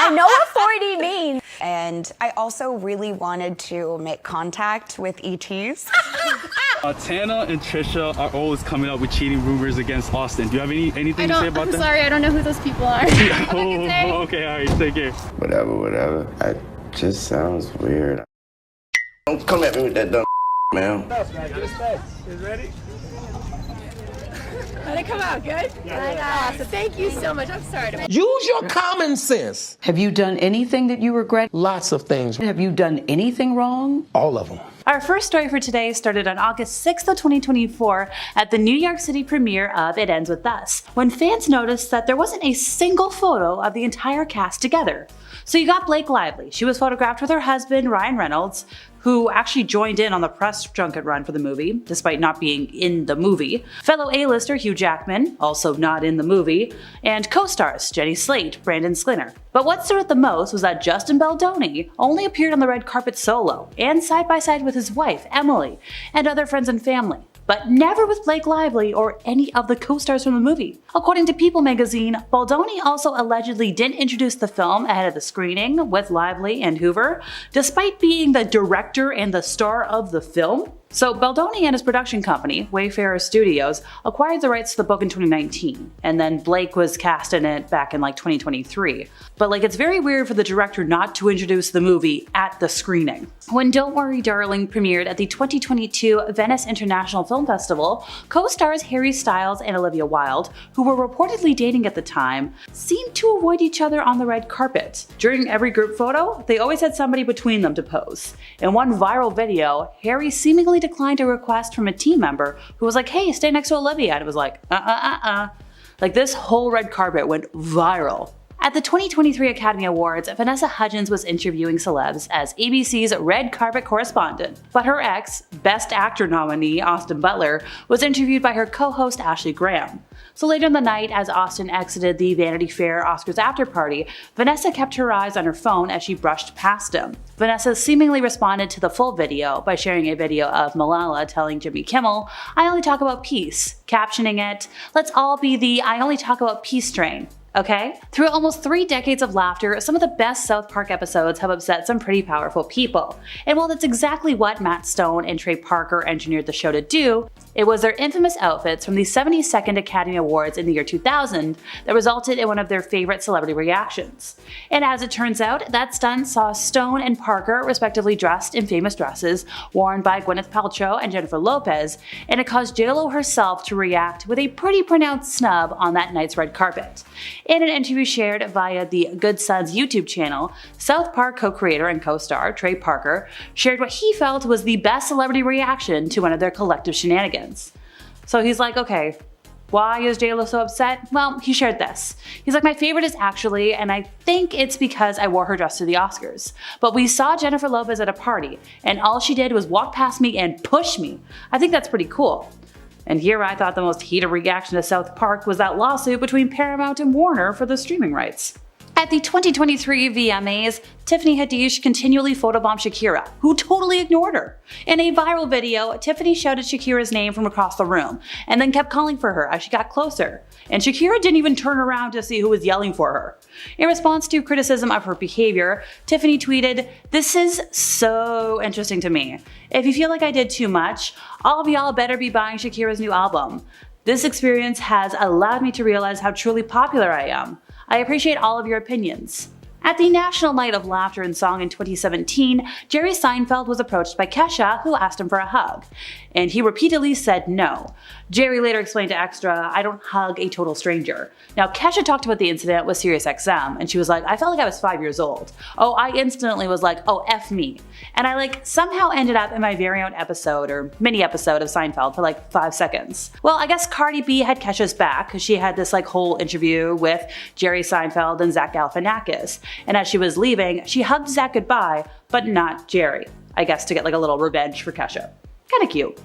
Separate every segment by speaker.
Speaker 1: I know what 4D means.
Speaker 2: And I also really wanted to make contact with ETs.
Speaker 3: Tana and Trisha are always coming up with cheating rumors against Austin. Do you have anything to say about that?
Speaker 4: I'm sorry, I don't know who those people are.
Speaker 3: Okay, all right, take care.
Speaker 5: Whatever. That just sounds weird. Don't come at me with that dumb man.
Speaker 6: Is ready?
Speaker 4: How'd it come out? Good? Yeah. Awesome. Thank you so much. I'm sorry to...
Speaker 6: Use your common sense.
Speaker 7: Have you done anything that you regret?
Speaker 6: Lots of things.
Speaker 7: Have you done anything wrong?
Speaker 6: All of them.
Speaker 8: Our first story for today started on August 6th of 2024 at the New York City premiere of It Ends With Us, when fans noticed that there wasn't a single photo of the entire cast together. So you got Blake Lively. She was photographed with her husband, Ryan Reynolds, who actually joined in on the press junket run for the movie, despite not being in the movie. Fellow A-lister Hugh Jackman, also not in the movie, and co-stars Jenny Slate, Brandon Sklinner. But what stood out the most was that Justin Baldoni only appeared on the red carpet solo, and side by side with his wife, Emily, and other friends and family, but never with Blake Lively or any of the co-stars from the movie. According to People magazine, Baldoni also allegedly didn't introduce the film ahead of the screening with Lively and Hoover, despite being the director and the star of the film. So Baldoni and his production company, Wayfarer Studios, acquired the rights to the book in 2019, and then Blake was cast in it back in 2023. But it's very weird for the director not to introduce the movie at the screening. When Don't Worry Darling premiered at the 2022 Venice International Film Festival, co-stars Harry Styles and Olivia Wilde, who were reportedly dating at the time, seemed to avoid each other on the red carpet. During every group photo, they always had somebody between them to pose. In one viral video, Harry seemingly declined a request from a team member who was like, "Hey, stay next to Olivia," and it was like, this whole red carpet went viral. At the 2023 Academy Awards, Vanessa Hudgens was interviewing celebs as ABC's red carpet correspondent, but her ex, Best Actor nominee Austin Butler, was interviewed by her co-host Ashley Graham. So later in the night, as Austin exited the Vanity Fair Oscars after party, Vanessa kept her eyes on her phone as she brushed past him. Vanessa seemingly responded to the full video by sharing a video of Malala telling Jimmy Kimmel, "I only talk about peace," captioning it, "Let's all be the I only talk about peace train." Okay? Through almost 3 decades of laughter, some of the best South Park episodes have upset some pretty powerful people. And while that's exactly what Matt Stone and Trey Parker engineered the show to do, it was their infamous outfits from the 72nd Academy Awards in the year 2000 that resulted in one of their favorite celebrity reactions. And as it turns out, that stunt saw Stone and Parker respectively dressed in famous dresses worn by Gwyneth Paltrow and Jennifer Lopez, and it caused JLo herself to react with a pretty pronounced snub on that night's red carpet. In an interview shared via the Good Sons YouTube channel, South Park co-creator and co-star Trey Parker shared what he felt was the best celebrity reaction to one of their collective shenanigans. So he's like, okay, why is JLo so upset? Well, he shared this. He's like, "My favorite is actually, and I think it's because I wore her dress to the Oscars. But we saw Jennifer Lopez at a party, and all she did was walk past me and push me. I think that's pretty cool." And here I thought the most heated reaction to South Park was that lawsuit between Paramount and Warner for the streaming rights. At the 2023 VMAs, Tiffany Haddish continually photobombed Shakira, who totally ignored her. In a viral video, Tiffany shouted Shakira's name from across the room, and then kept calling for her as she got closer. And Shakira didn't even turn around to see who was yelling for her. In response to criticism of her behavior, Tiffany tweeted, "This is so interesting to me. If you feel like I did too much, all of y'all better be buying Shakira's new album. This experience has allowed me to realize how truly popular I am. I appreciate all of your opinions." At the National Night of Laughter and Song in 2017, Jerry Seinfeld was approached by Kesha, who asked him for a hug, and he repeatedly said no. Jerry later explained to Extra, "I don't hug a total stranger." Now, Kesha talked about the incident with SiriusXM, and she was like, "I felt like I was 5 years old. Oh, I instantly was like, oh, F me." And I somehow ended up in my very own episode, or mini episode of Seinfeld for 5 seconds. Well, I guess Cardi B had Kesha's back, because she had this whole interview with Jerry Seinfeld and Zach Galifianakis. And as she was leaving, she hugged Zach goodbye, but not Jerry. I guess to get a little revenge for Kesha. Kinda cute.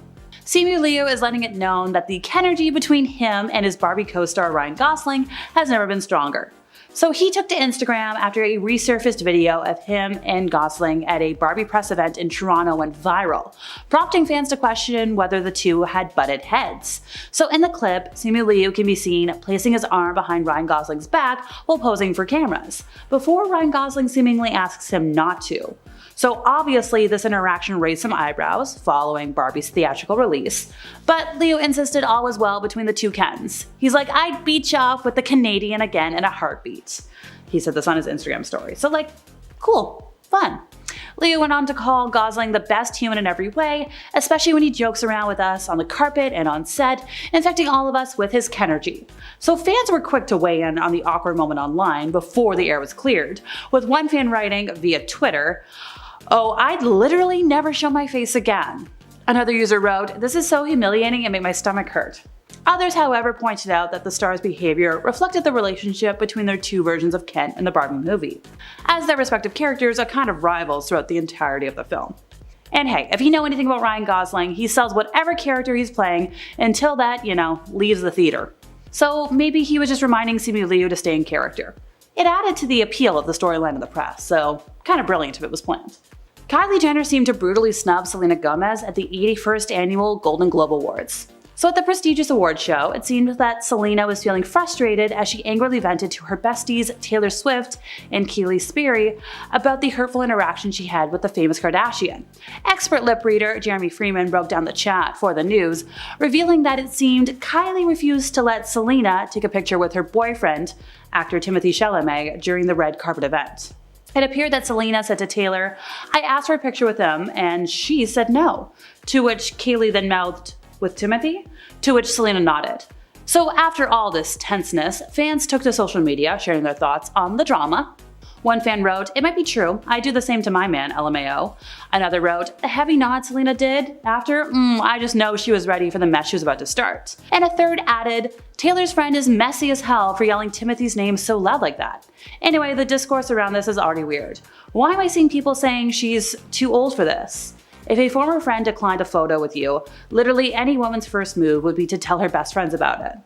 Speaker 8: Simu Liu is letting it known that the Kenergy between him and his Barbie co-star Ryan Gosling has never been stronger. So he took to Instagram after a resurfaced video of him and Gosling at a Barbie press event in Toronto went viral, prompting fans to question whether the two had butted heads. So in the clip, Simu Liu can be seen placing his arm behind Ryan Gosling's back while posing for cameras, before Ryan Gosling seemingly asks him not to. So obviously this interaction raised some eyebrows following Barbie's theatrical release, but Liu insisted all was well between the two Kens. He's like, "I'd beat you off with the Canadian again in a heartbeat." He said this on his Instagram story. So like, cool, fun. Liu went on to call Gosling the best human in every way, especially when he jokes around with us on the carpet and on set, infecting all of us with his Kenergy. So fans were quick to weigh in on the awkward moment online before the air was cleared, with one fan writing via Twitter, "Oh, I'd literally never show my face again." Another user wrote, "This is so humiliating and made my stomach hurt." Others, however, pointed out that the star's behavior reflected the relationship between their two versions of Ken in the Barbie movie, as their respective characters are kind of rivals throughout the entirety of the film. And hey, if you know anything about Ryan Gosling, he sells whatever character he's playing until that, leaves the theater. So maybe he was just reminding Simu Liu to stay in character. It added to the appeal of the storyline in the press, so kind of brilliant if it was planned. Kylie Jenner seemed to brutally snub Selena Gomez at the 81st Annual Golden Globe Awards. So at the prestigious award show, it seemed that Selena was feeling frustrated as she angrily vented to her besties Taylor Swift and Keely Sperry about the hurtful interaction she had with the famous Kardashian. Expert lip reader Jeremy Freeman broke down the chat for the news, revealing that it seemed Kylie refused to let Selena take a picture with her boyfriend, actor Timothée Chalamet, during the red carpet event. It appeared that Selena said to Taylor, "I asked for a picture with him and she said no," to which Kaylee then mouthed, "With Timothy?" To which Selena nodded. So after all this tenseness, fans took to social media sharing their thoughts on the drama. One fan wrote, "It might be true, I do the same to my man, LMAO." Another wrote, "The heavy nod Selena did after, I just know she was ready for the mess she was about to start." And a third added, "Taylor's friend is messy as hell for yelling Timothy's name so loud like that." Anyway, the discourse around this is already weird. Why am I seeing people saying she's too old for this? If a former friend declined a photo with you, literally any woman's first move would be to tell her best friends about it.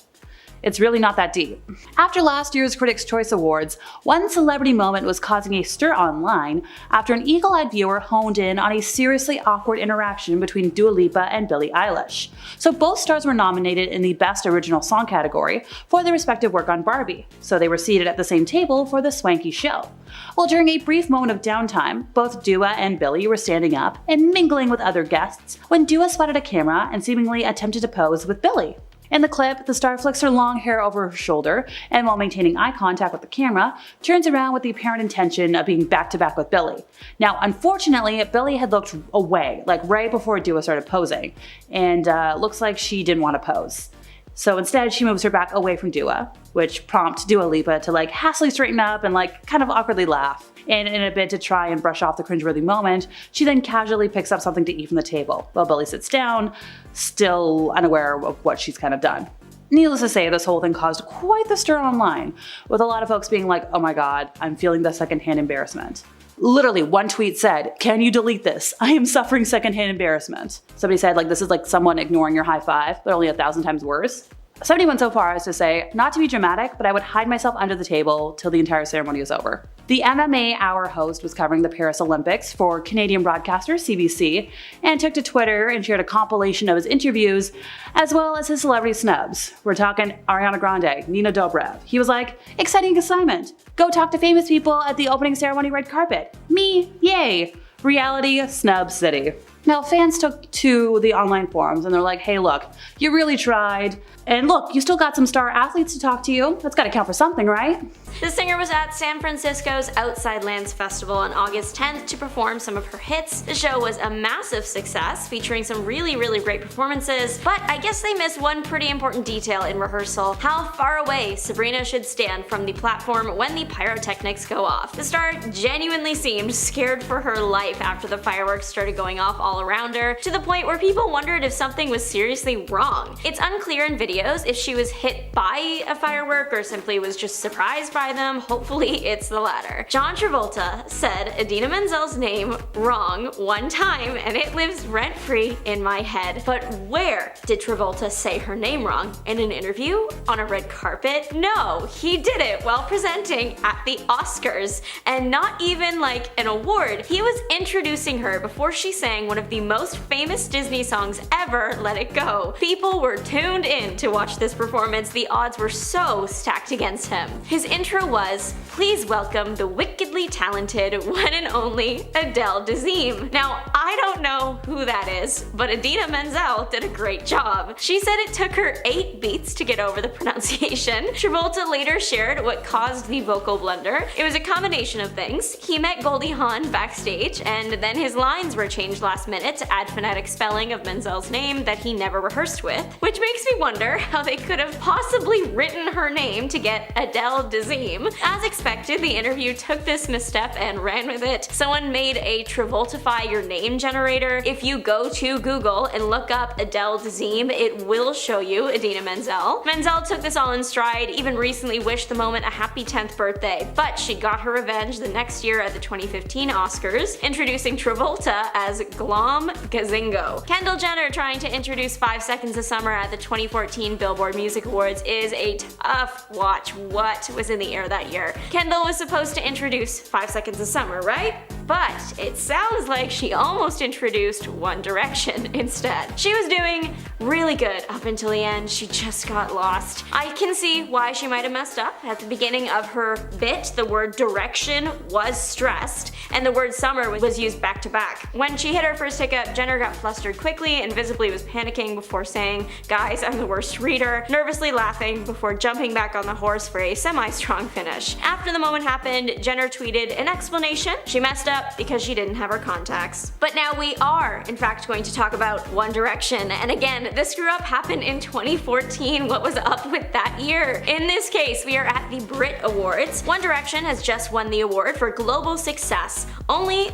Speaker 8: It's really not that deep. After last year's Critics' Choice Awards, one celebrity moment was causing a stir online after an eagle-eyed viewer honed in on a seriously awkward interaction between Dua Lipa and Billie Eilish. So both stars were nominated in the Best Original Song category for their respective work on Barbie, so they were seated at the same table for the swanky show. Well, during a brief moment of downtime, both Dua and Billie were standing up and mingling with other guests when Dua spotted a camera and seemingly attempted to pose with Billie. In the clip, the star flicks her long hair over her shoulder and, while maintaining eye contact with the camera, turns around with the apparent intention of being back-to-back with Billie. Now, unfortunately, Billie had looked away, like right before Dua started posing, and looks like she didn't want to pose. So instead, she moves her back away from Dua, which prompts Dua Lipa to hastily straighten up and kind of awkwardly laugh. And in a bid to try and brush off the cringeworthy moment, she then casually picks up something to eat from the table, while Billie sits down, still unaware of what she's kind of done. Needless to say, this whole thing caused quite the stir online, with a lot of folks being like, "Oh my god, I'm feeling the secondhand embarrassment." Literally, one tweet said, "Can you delete this? I am suffering secondhand embarrassment." Somebody said, this is like someone ignoring your high five, but only 1,000 times worse. Somebody went so far as to say, "Not to be dramatic, but I would hide myself under the table till the entire ceremony was over." The MMA Hour host was covering the Paris Olympics for Canadian broadcaster CBC and took to Twitter and shared a compilation of his interviews as well as his celebrity snubs. We're talking Ariana Grande, Nina Dobrev. He was like, "Exciting assignment. Go talk to famous people at the opening ceremony red carpet. Me, yay. Reality snub city." Now, fans took to the online forums and they're like, "Hey, look, you really tried. And look, you still got some star athletes to talk to you. That's gotta count for something, right?"
Speaker 4: The singer was at San Francisco's Outside Lands Festival on August 10th to perform some of her hits. The show was a massive success, featuring some really great performances, but I guess they missed one pretty important detail in rehearsal: how far away Sabrina should stand from the platform when the pyrotechnics go off. The star genuinely seemed scared for her life after the fireworks started going off all around her, to the point where people wondered if something was seriously wrong. It's unclear in video videos if she was hit by a firework or simply was just surprised by them. Hopefully it's the latter. John Travolta said Idina Menzel's name wrong one time and it lives rent-free in my head. But where did Travolta say her name wrong? In an interview? On a red carpet? No, he did it while presenting at the Oscars, and not even like an award. He was introducing her before she sang one of the most famous Disney songs ever, Let It Go. People were tuned in to watch this performance. The odds were so stacked against him. His intro was, "Please welcome the wickedly talented one and only Adele Dazeem." Now, I don't know who that is, but Idina Menzel did a great job. She said it took her 8 beats to get over the pronunciation. Travolta later shared what caused the vocal blunder. It was a combination of things. He met Goldie Hawn backstage, and then his lines were changed last minute to add phonetic spelling of Menzel's name that he never rehearsed with, which makes me wonder how they could have possibly written her name to get Adele Dazeem. As expected, the interview took this misstep and ran with it. Someone made a Travoltify your name generator. If you go to Google and look up Adele Dazeem, it will show you Idina Menzel. Menzel took this all in stride, even recently wished the moment a happy 10th birthday, but she got her revenge the next year at the 2015 Oscars, introducing Travolta as Glom Gazingo. Kendall Jenner trying to introduce 5 Seconds of Summer at the 2014 Billboard Music Awards is a tough watch. What was in the air that year? Kendall was supposed to introduce 5 Seconds of Summer, right? But it sounds like she almost introduced One Direction instead. She was doing really good up until the end. She just got lost. I can see why she might have messed up. At the beginning of her bit, the word direction was stressed, and the word summer was used back to back. When she hit her first hiccup, Jenner got flustered quickly and visibly was panicking before saying, "Guys, I'm the worst reader," nervously laughing before jumping back on the horse for a semi-strong finish. After the moment happened, Jenner tweeted an explanation. She messed up because she didn't have her contacts. But now we are, in fact, going to talk about One Direction. And again, this screw up happened in 2014. What was up with that year? In this case, we are at the Brit Awards. One Direction has just won the award for global success.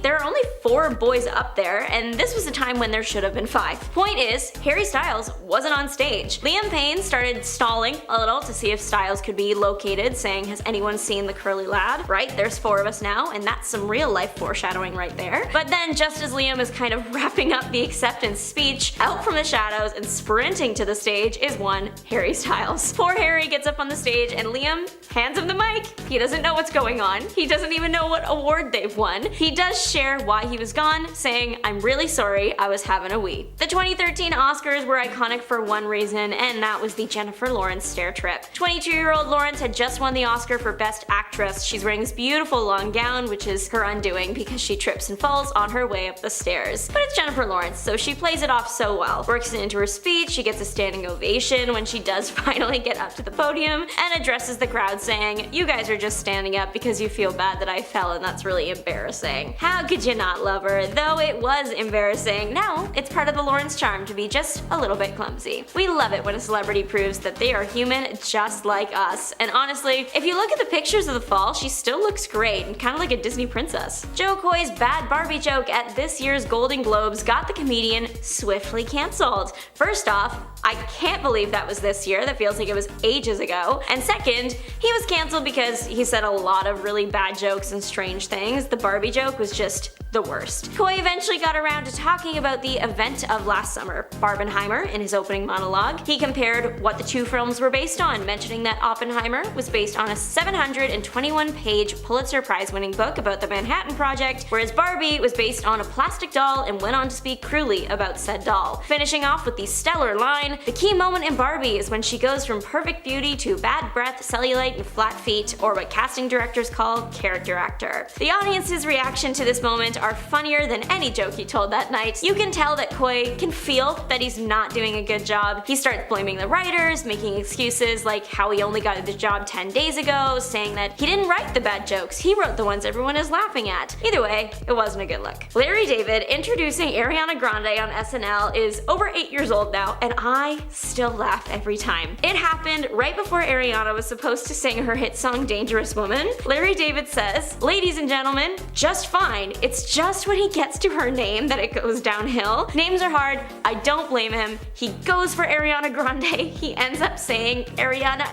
Speaker 4: There are only 4 boys up there, and this was a time when there should have been 5. Point is, Harry Styles wasn't on stage. Liam Payne started stalling a little to see if Styles could be located, saying, "Has anyone seen the curly lad?" Right, there's 4 of us now, and that's some real life foreshadowing right there. But then, just as Liam is kind of wrapping up the acceptance speech, out from the shadows and sprinting to the stage is one Harry Styles. Poor Harry gets up on the stage and Liam hands him the mic. He doesn't know what's going on. He doesn't even know what award they've won. He does share why he was gone, saying, "I'm really sorry, I was having a wee." The 2013 Oscars were iconic for one reason, and that was the Jennifer Lawrence stair trip. 22-year-old Lawrence had just won the Oscar for Best Actress. She's wearing this beautiful long gown, which is her undoing because she trips and falls on her way up the stairs. But it's Jennifer Lawrence, so she plays it off so well. Works it into her speech, she gets a standing ovation when she does finally get up to the podium, and addresses the crowd saying, "You guys are just standing up because you feel bad that I fell and that's really embarrassing." How could you not love her? Though it was embarrassing, now it's part of the Lawrence charm to be just a little bit clumsy. We love it when a celebrity proves that they are human just like us. And honestly, if you look at the pictures of the fall, she still looks great and kind of like a Disney princess. Joe Coy's bad Barbie joke at this year's Golden Globes got the comedian swiftly cancelled. First off, I can't believe that was this year. That feels like it was ages ago. And second, he was cancelled because he said a lot of really bad jokes and strange things. The Barbie joke was just the worst. Coy eventually got around to talking about the event of last summer, Barbenheimer, in his opening monologue. He compared what the 2 films were based on, mentioning that Oppenheimer was based on a 721-page Pulitzer Prize-winning book about the Manhattan Project, whereas Barbie was based on a plastic doll and went on to speak cruelly about said doll. Finishing off with the stellar line, "The key moment in Barbie is when she goes from perfect beauty to bad breath, cellulite, and flat feet, or what casting directors call character actor." The audience's reaction to this moment are funnier than any joke he told that night. You can tell that Coy can feel that he's not doing a good job. He starts blaming the writers, making excuses like how he only got the job 10 days ago, saying that he didn't write the bad jokes, he wrote the ones everyone is laughing at. Either way, it wasn't a good look. Larry David introducing Ariana Grande on SNL is over 8 years old now, and I still laugh every time. It happened right before Ariana was supposed to sing her hit song Dangerous Woman. Larry David says, "Ladies and gentlemen, just fine. It's just when he gets to her name that it goes downhill. Names are hard. I don't blame him. He goes for Ariana Grande. He ends up saying Ariana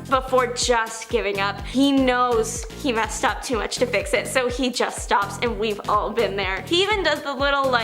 Speaker 4: before just giving up. He knows he messed up too much to fix it, so he just stops, and we've all been there. He even does the little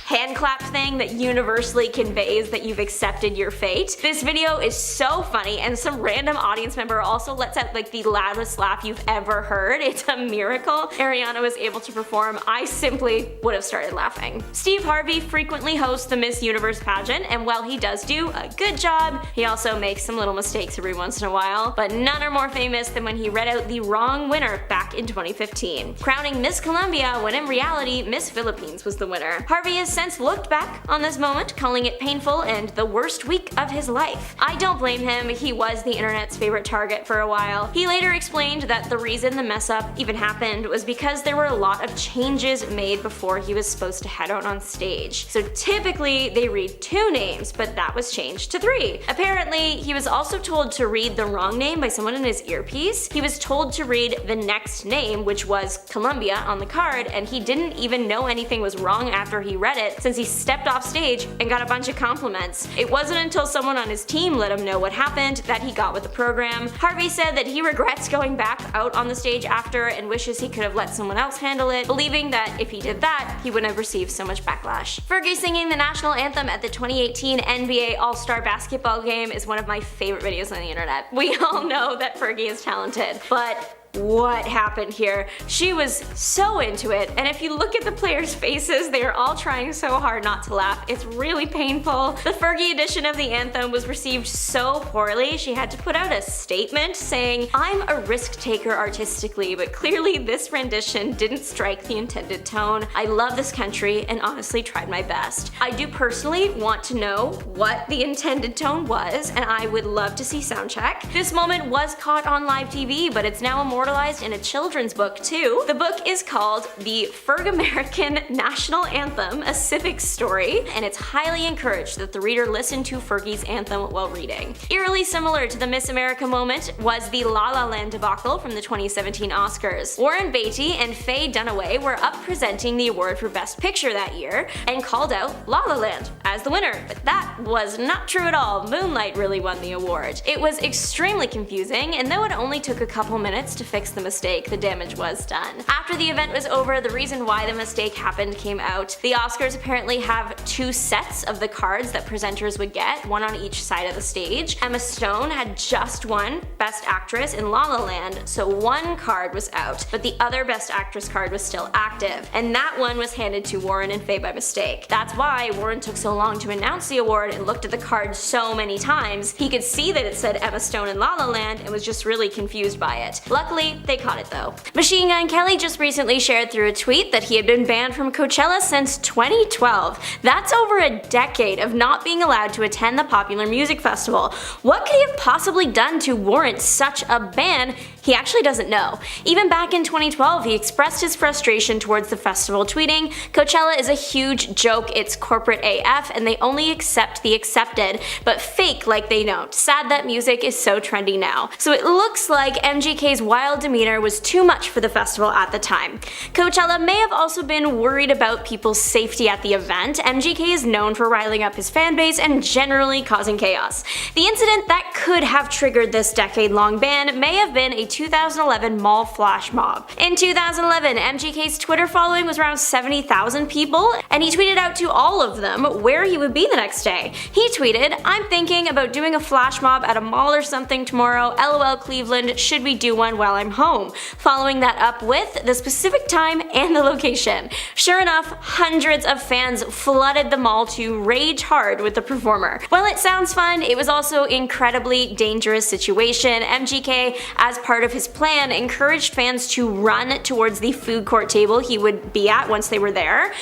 Speaker 4: hand clap thing that universally conveys that you've accepted your fate. This video is so funny, and some random audience member also lets out the loudest laugh you've ever heard. It's a miracle Ariana was able to perform. I simply would have started laughing. Steve Harvey frequently hosts the Miss Universe pageant, and while he does do a good job, he also makes some little mistakes every once in a while, but none are more famous than when he read out the wrong winner back in 2015, crowning Miss Colombia when in reality Miss Philippines was the winner. Harvey has since looked back on this moment, calling it painful and the worst week of his life. I don't blame him, he was the internet's favorite target for a while. He later explained that the reason the mess up even happened was because there were a lot of changes made before he was supposed to head out on stage. So typically they read 2 names, but that was changed to 3. Apparently, he was also told to read the wrong name by someone in his earpiece. He was told to read the next name, which was Colombia, on the card, and he didn't even know anything was wrong after he read it, since he stepped off stage and got a bunch of compliments. It wasn't until someone on his team let him know what happened that he got with the program. Harvey said that he regrets going back out on the stage after and wishes he could have let someone else handle it, believing that if he did that, he wouldn't have received so much backlash. Fergie singing the national anthem at the 2018 NBA All-Star Basketball game is one of my favorite videos on the internet. We all know that Fergie is talented, but what happened here? She was so into it, and if you look at the players' faces, they are all trying so hard not to laugh. It's really painful. The Fergie edition of the anthem was received so poorly, she had to put out a statement saying, "I'm a risk taker artistically, but clearly this rendition didn't strike the intended tone. I love this country and honestly tried my best. I do personally want to know what the intended tone was, and I would love to see soundcheck." This moment was caught on live TV, but it's now immortalized in a children's book too. The book is called The Ferg-American National Anthem, A Civic Story, and it's highly encouraged that the reader listen to Fergie's anthem while reading. Eerily similar to the Miss America moment was the La La Land debacle from the 2017 Oscars. Warren Beatty and Faye Dunaway were up presenting the award for Best Picture that year and called out La La Land as the winner, but that was not true at all. Moonlight really won the award. It was extremely confusing, and though it only took a couple minutes to fix the mistake, the damage was done. After the event was over, the reason why the mistake happened came out. The Oscars apparently have 2 sets of the cards that presenters would get, one on each side of the stage. Emma Stone had just won Best Actress in La La Land, so one card was out, but the other Best Actress card was still active, and that one was handed to Warren and Faye by mistake. That's why Warren took so long to announce the award and looked at the card so many times. He could see that it said Emma Stone in La La Land and was just really confused by it. Luckily, they caught it though. Machine Gun Kelly just recently shared through a tweet that he had been banned from Coachella since 2012. That's over a decade of not being allowed to attend the popular music festival. What could he have possibly done to warrant such a ban? He actually doesn't know. Even back in 2012, he expressed his frustration towards the festival, tweeting, "Coachella is a huge joke, it's corporate AF, and they only accept the accepted, but fake like they don't. Sad that music is so trendy now." So it looks like MGK's wild demeanor was too much for the festival at the time. Coachella may have also been worried about people's safety at the event. MGK is known for riling up his fanbase and generally causing chaos. The incident that could have triggered this decade-long ban may have been a 2011 mall flash mob. In 2011, MGK's Twitter following was around 70,000 people, and he tweeted out to all of them where he would be the next day. He tweeted, "I'm thinking about doing a flash mob at a mall or something tomorrow, LOL Cleveland, should we do one while I'm home?" Following that up with the specific time and the location. Sure enough, hundreds of fans flooded the mall to rage hard with the performer. While it sounds fun, it was also an incredibly dangerous situation. MGK, as part of his plan, encouraged fans to run towards the food court table he would be at once they were there.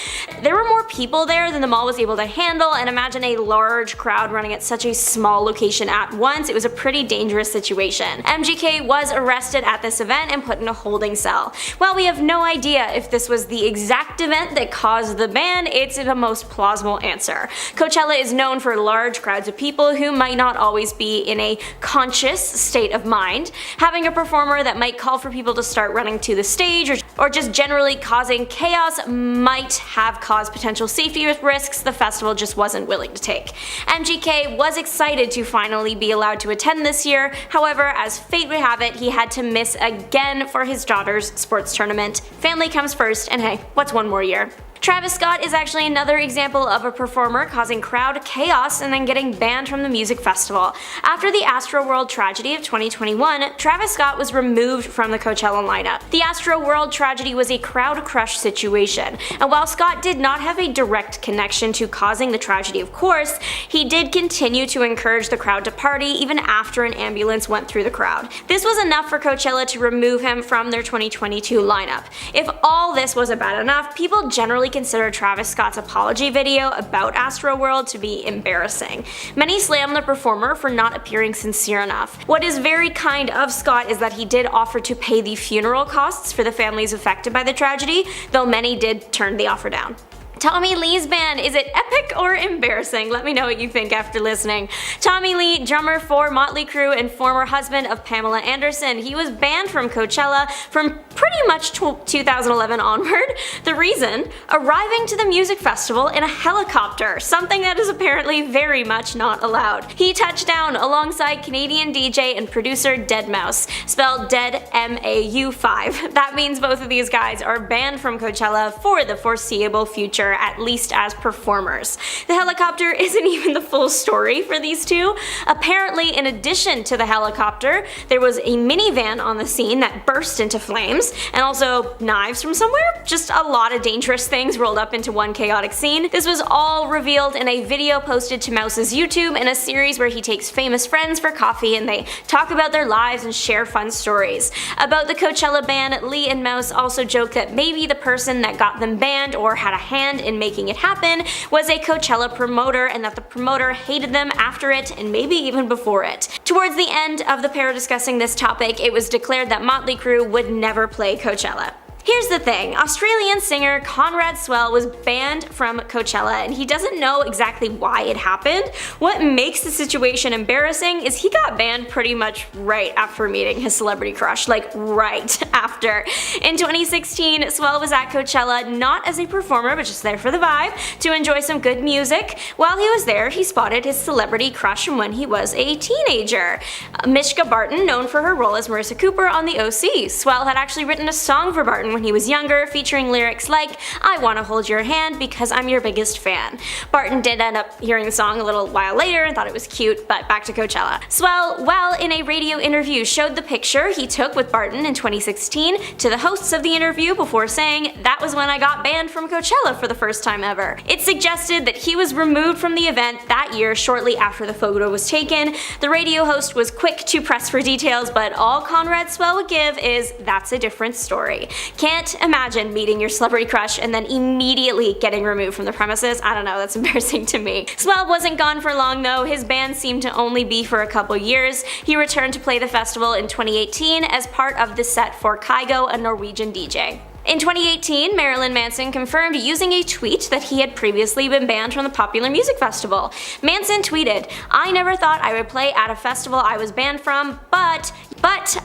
Speaker 4: There were more people there than the mall was able to handle, and imagine a large crowd running at such a small location at once. It was a pretty dangerous situation. MGK was arrested at the this event and put in a holding cell. While we have no idea if this was the exact event that caused the ban, it's the most plausible answer. Coachella is known for large crowds of people who might not always be in a conscious state of mind. Having a performer that might call for people to start running to the stage or just generally causing chaos might have caused potential safety risks the festival just wasn't willing to take. MGK was excited to finally be allowed to attend this year, however, as fate would have it, he had to miss again for his daughter's sports tournament. Family comes first, and hey, what's one more year? Travis Scott is actually another example of a performer causing crowd chaos and then getting banned from the music festival. After the Astroworld tragedy of 2021, Travis Scott was removed from the Coachella lineup. The Astroworld tragedy was a crowd crush situation, and while Scott did not have a direct connection to causing the tragedy, of course, he did continue to encourage the crowd to party even after an ambulance went through the crowd. This was enough for Coachella to remove him from their 2022 lineup. If all this wasn't bad enough, people generally consider Travis Scott's apology video about Astroworld to be embarrassing. Many slam the performer for not appearing sincere enough. What is very kind of Scott is that he did offer to pay the funeral costs for the families affected by the tragedy, though many did turn the offer down. Tommy Lee's ban, is it epic or embarrassing? Let me know what you think after listening. Tommy Lee, drummer for Motley Crue and former husband of Pamela Anderson, he was banned from Coachella from pretty much 2011 onward. The reason? Arriving to the music festival in a helicopter, something that is apparently very much not allowed. He touched down alongside Canadian DJ and producer Deadmau5, spelled Dead M-A-U-5. That means both of these guys are banned from Coachella for the foreseeable future, at least as performers. The helicopter isn't even the full story for these two. Apparently, in addition to the helicopter, there was a minivan on the scene that burst into flames, and also knives from somewhere. Just a lot of dangerous things rolled up into one chaotic scene. This was all revealed in a video posted to Mouse's YouTube in a series where he takes famous friends for coffee and they talk about their lives and share fun stories. About the Coachella ban, Lee and Mouse also joked that maybe the person that got them banned or had a hand in making it happen was a Coachella promoter, and that the promoter hated them after it and maybe even before it. Towards the end of the pair discussing this topic, it was declared that Motley Crue would never play Coachella. Here's the thing, Australian singer Conrad Swell was banned from Coachella and he doesn't know exactly why it happened. What makes the situation embarrassing is he got banned pretty much right after meeting his celebrity crush, like right after. In 2016, Swell was at Coachella not as a performer but just there for the vibe, to enjoy some good music. While he was there, he spotted his celebrity crush from when he was a teenager. Mishka Barton, known for her role as Marissa Cooper on The OC. Swell had actually written a song for Barton when he was younger, featuring lyrics like, "I wanna hold your hand because I'm your biggest fan." Barton did end up hearing the song a little while later and thought it was cute, but back to Coachella. Swell, while in a radio interview, showed the picture he took with Barton in 2016 to the hosts of the interview before saying, "That was when I got banned from Coachella for the first time ever." It suggested that he was removed from the event that year shortly after the photo was taken. The radio host was quick to press for details, but all Conrad Swell would give is, "That's a different story." Can't imagine meeting your celebrity crush and then immediately getting removed from the premises. I don't know, that's embarrassing to me. Swell wasn't gone for long though. His ban seemed to only be for a couple years. He returned to play the festival in 2018 as part of the set for Kygo, a Norwegian DJ. In 2018, Marilyn Manson confirmed using a tweet that he had previously been banned from the popular music festival. Manson tweeted, "I never thought I would play at a festival I was banned from, but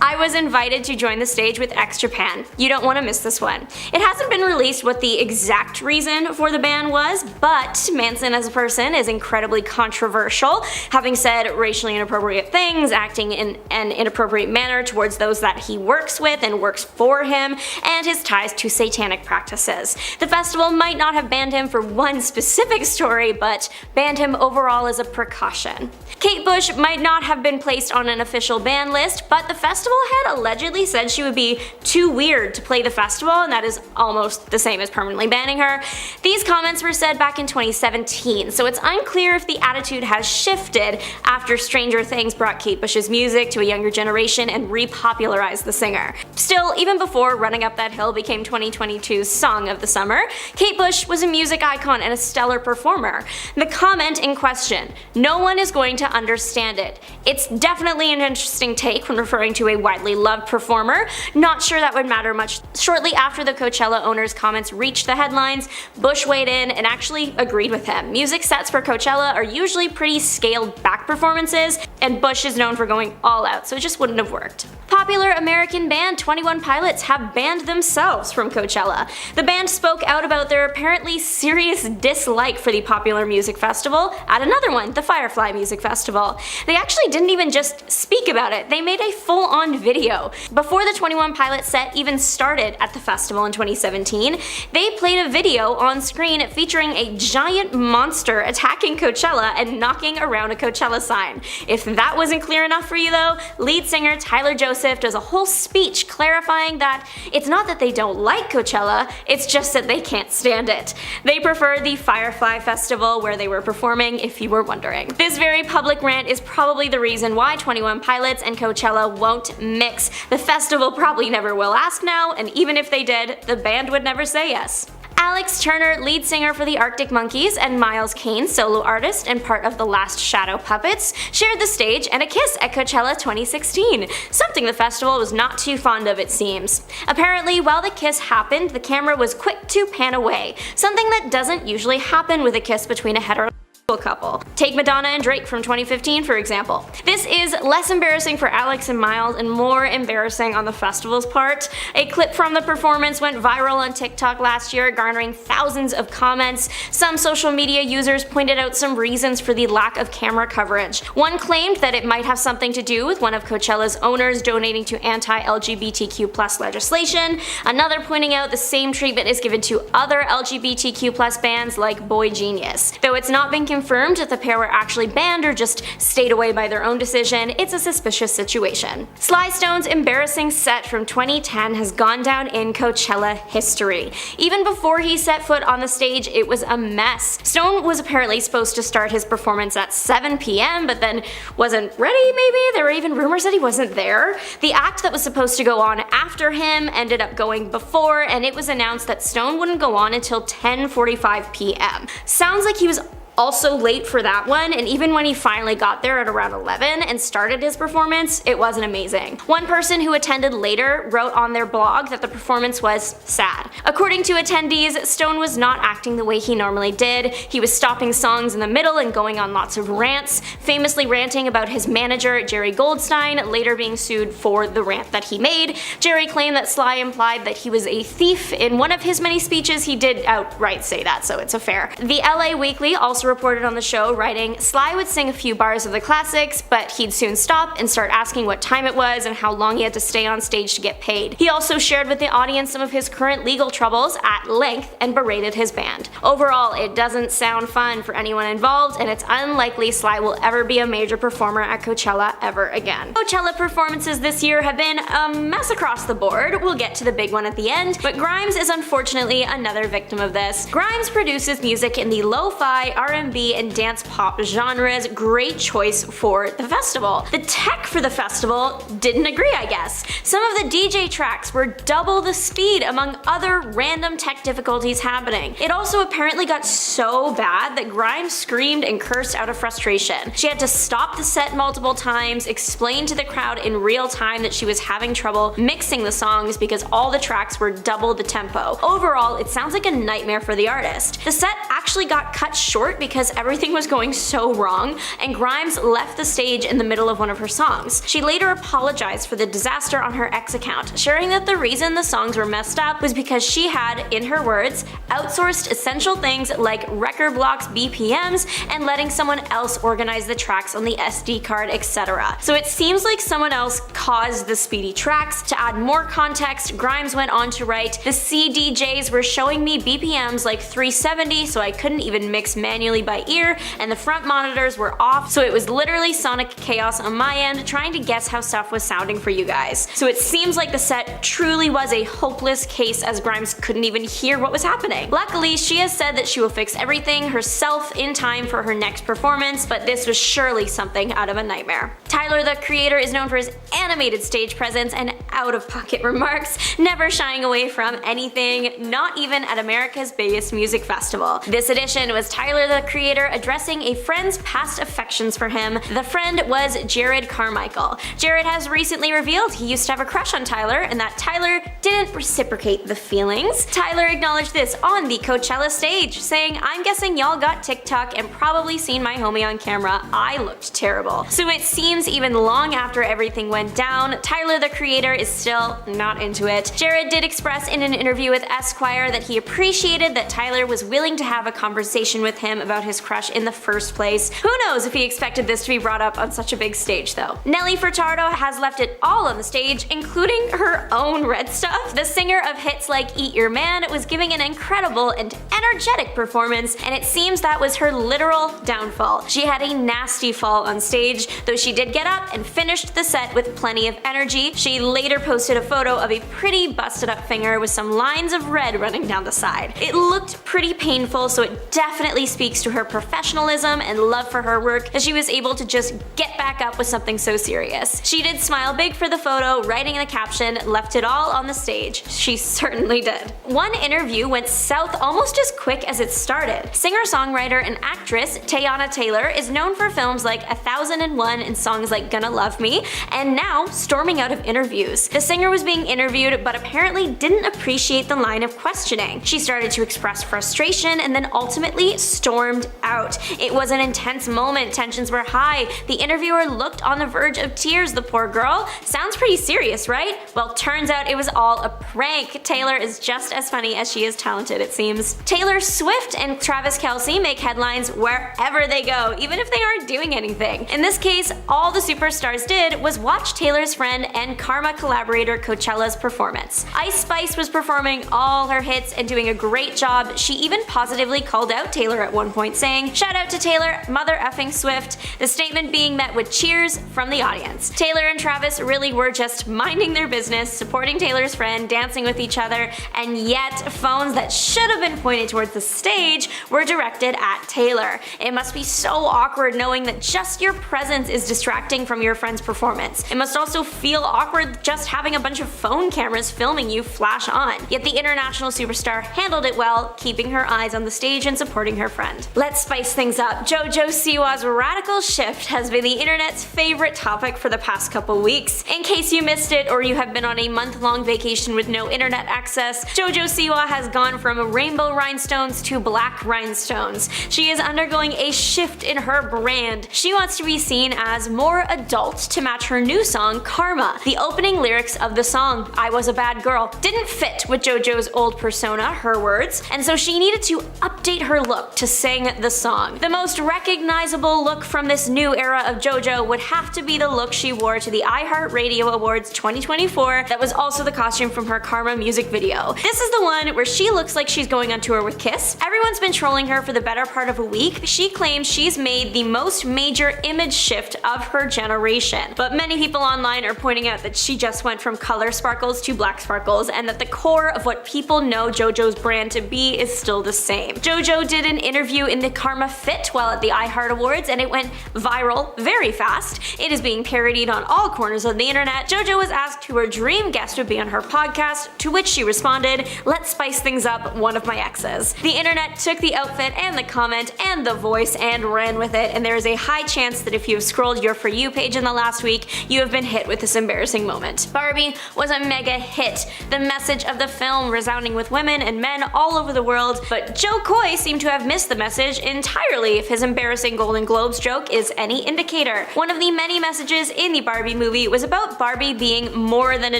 Speaker 4: I was invited to join the stage with X Japan. You don't want to miss this one." It hasn't been released what the exact reason for the ban was, but Manson as a person is incredibly controversial, having said racially inappropriate things, acting in an inappropriate manner towards those that he works with and works for him, and his ties to satanic practices. The festival might not have banned him for one specific story, but banned him overall as a precaution. Kate Bush might not have been placed on an official ban list, but the festival had allegedly said she would be too weird to play the festival, and that is almost the same as permanently banning her. These comments were said back in 2017, so it's unclear if the attitude has shifted after Stranger Things brought Kate Bush's music to a younger generation and repopularized the singer. Still, even before Running Up That Hill became named 2022's Song of the Summer, Kate Bush was a music icon and a stellar performer. The comment in question, "No one is going to understand it." It's definitely an interesting take when referring to a widely loved performer. Not sure that would matter much. Shortly after the Coachella owner's comments reached the headlines, Bush weighed in and actually agreed with him. Music sets for Coachella are usually pretty scaled back performances, and Bush is known for going all out, so it just wouldn't have worked. Popular American band 21 Pilots have banned themselves from Coachella. The band spoke out about their apparently serious dislike for the popular music festival at another one, the Firefly Music Festival. They actually didn't even just speak about it, they made a full-on video. Before the 21 Pilots set even started at the festival in 2017, they played a video on screen featuring a giant monster attacking Coachella and knocking around a Coachella sign. If that wasn't clear enough for you though, lead singer Tyler Joseph does a whole speech clarifying that it's not that they don't like Coachella, it's just that they can't stand it. They prefer the Firefly Festival where they were performing, if you were wondering. This very public rant is probably the reason why 21 Pilots and Coachella won't mix. The festival probably never will ask now, and even if they did, the band would never say yes. Alex Turner, lead singer for the Arctic Monkeys, and Miles Kane, solo artist and part of the Last Shadow Puppets, shared the stage and a kiss at Coachella 2016, something the festival was not too fond of, it seems. Apparently, while the kiss happened, the camera was quick to pan away, something that doesn't usually happen with a kiss between a heterosexual couple. Take Madonna and Drake from 2015 for example. This is less embarrassing for Alex and Miles and more embarrassing on the festival's part. A clip from the performance went viral on TikTok last year, garnering thousands of comments. Some social media users pointed out some reasons for the lack of camera coverage. One claimed that it might have something to do with one of Coachella's owners donating to anti-LGBTQ+ legislation, another pointing out the same treatment is given to other LGBTQ+ bands like Boy Genius. Though it's not been confirmed if the pair were actually banned or just stayed away by their own decision, it's a suspicious situation. Sly Stone's embarrassing set from 2010 has gone down in Coachella history. Even before he set foot on the stage, it was a mess. Stone was apparently supposed to start his performance at 7 p.m. but then wasn't ready maybe? There were even rumors that he wasn't there. The act that was supposed to go on after him ended up going before, and it was announced that Stone wouldn't go on until 10:45 p.m. Sounds like he was also late for that one, and even when he finally got there at around 11 and started his performance, it wasn't amazing. One person who attended later wrote on their blog that the performance was sad. According to attendees, Stone was not acting the way he normally did. He was stopping songs in the middle and going on lots of rants, famously ranting about his manager, Jerry Goldstein, later being sued for the rant that he made. Jerry claimed that Sly implied that he was a thief. In one of his many speeches, he did outright say that, so it's a fair. The LA Weekly also reported on the show, writing, Sly would sing a few bars of the classics, but he'd soon stop and start asking what time it was and how long he had to stay on stage to get paid. He also shared with the audience some of his current legal troubles at length and berated his band. Overall, it doesn't sound fun for anyone involved, and it's unlikely Sly will ever be a major performer at Coachella ever again. Coachella performances this year have been a mess across the board. We'll get to the big one at the end, but Grimes is unfortunately another victim of this. Grimes produces music in the lo-fi, R&B, and dance pop genres. Great choice for the festival. The tech for the festival didn't agree, I guess. Some of the DJ tracks were double the speed, among other random tech difficulties happening. It also apparently got so bad that Grimes screamed and cursed out of frustration. She had to stop the set multiple times, explain to the crowd in real time that she was having trouble mixing the songs because all the tracks were double the tempo. Overall, it sounds like a nightmare for the artist. The set actually got cut short because everything was going so wrong, and Grimes left the stage in the middle of one of her songs. She later apologized for the disaster on her X account, sharing that the reason the songs were messed up was because she had, in her words, outsourced essential things like record blocks, BPMs, and letting someone else organize the tracks on the SD card, etc. So it seems like someone else caused the speedy tracks. To add more context, Grimes went on to write, "The CDJs were showing me BPMs like 370, so I couldn't even mix manually manually by ear, and the front monitors were off, so it was literally sonic chaos on my end trying to guess how stuff was sounding for you guys. So it seems like the set truly was a hopeless case as Grimes couldn't even hear what was happening. Luckily, she has said that she will fix everything herself in time for her next performance, but this was surely something out of a nightmare. Tyler, the creator, is known for his animated stage presence and out-of-pocket remarks, never shying away from anything, not even at America's biggest music festival. This edition was Tyler, the creator, addressing a friend's past affections for him. The friend was Jared Carmichael. Jared has recently revealed he used to have a crush on Tyler and that Tyler didn't reciprocate the feelings. Tyler acknowledged this on the Coachella stage, saying, "I'm guessing y'all got TikTok and probably seen my homie on camera. I looked terrible." So it seems even long after everything went down, Tyler, the creator, is still not into it. Jared did express in an interview with Esquire that he appreciated that Tyler was willing to have a conversation with him about his crush in the first place. Who knows if he expected this to be brought up on such a big stage though. Nelly Furtado has left it all on the stage, including her own red stuff. The singer of hits like Eat Your Man was giving an incredible and energetic performance, and it seems that was her literal downfall. She had a nasty fall on stage, though she did get up and finished the set with plenty of energy. She later posted a photo of a pretty busted up finger with some lines of red running down the side. It looked pretty painful, so it definitely speaks to her professionalism and love for her work that she was able to just get back up with something so serious. She did smile big for the photo, writing in the caption, "Left it all on the stage." She certainly did. One interview went south almost as quick as it started. Singer-songwriter and actress Teyana Taylor is known for films like 1001 and songs like Gonna Love Me, and now storming out of interviews. The singer was being interviewed but apparently didn't appreciate the line of questioning. She started to express frustration and then ultimately stormed out. It was an intense moment, tensions were high. The interviewer looked on the verge of tears, the poor girl. Sounds pretty serious, right? Well, turns out it was all a prank. Taylor is just as funny as she is talented, it seems. Taylor Swift and Travis Kelce make headlines wherever they go, even if they aren't doing anything. In this case, all the superstars did was watch Taylor's friend and Karma collaborator Coachella's performance. Ice Spice was performing all her hits and doing a great job. She even positively called out Taylor at one point, saying, "Shout out to Taylor, mother effing Swift," the statement being met with cheers from the audience. Taylor and Travis really were just minding their business, supporting Taylor's friend, dancing with each other, and yet phones that should have been pointed towards the stage were directed at Taylor. It must be so awkward knowing that just your presence is distracting from your friend's performance. It must also feel awkward just having a bunch of phone cameras filming you flash on. Yet the international superstar handled it well, keeping her eyes on the stage and supporting her friend. Let's spice things up. JoJo Siwa's radical shift has been the internet's favorite topic for the past couple weeks. In case you missed it or you have been on a month-long vacation with no internet access, JoJo Siwa has gone from rainbow rhinestones to black rhinestones. She is undergoing a shift in her brand. She wants to be seen as more adult to match her new song, Karma. The opening lyrics of the song, "I was a bad girl," didn't fit with JoJo's old persona, her words, and so she needed to update her look to sing the song. The most recognizable look from this new era of JoJo would have to be the look she wore to the iHeartRadio Awards 2024 that was also the costume from her Karma music video. This is the one where she looks like she's going on tour with Kiss. Everyone's been trolling her for the better part of a week. She claims she's made the most major image shift of her generation. But many people online are pointing out that she just went from color sparkles to black sparkles, and that the core of what people know JoJo's brand to be is still the same. JoJo did an interview in the Karma Fit while at the iHeart Awards, and it went viral very fast. It is being parodied on all corners of the internet. JoJo was asked who her dream guest would be on her podcast, to which she responded, "Let's spice things up, one of my exes." The internet took the outfit and the comment and the voice and ran with it, and there is a high chance that if you have scrolled your For You page in the last week, you have been hit with this embarrassing moment. Barbie was a mega hit, the message of the film resounding with women and men all over the world, but Joe Coy seemed to have missed the message entirely if his embarrassing Golden Globes joke is any indicator. One of the many messages in the Barbie movie was about Barbie being more than a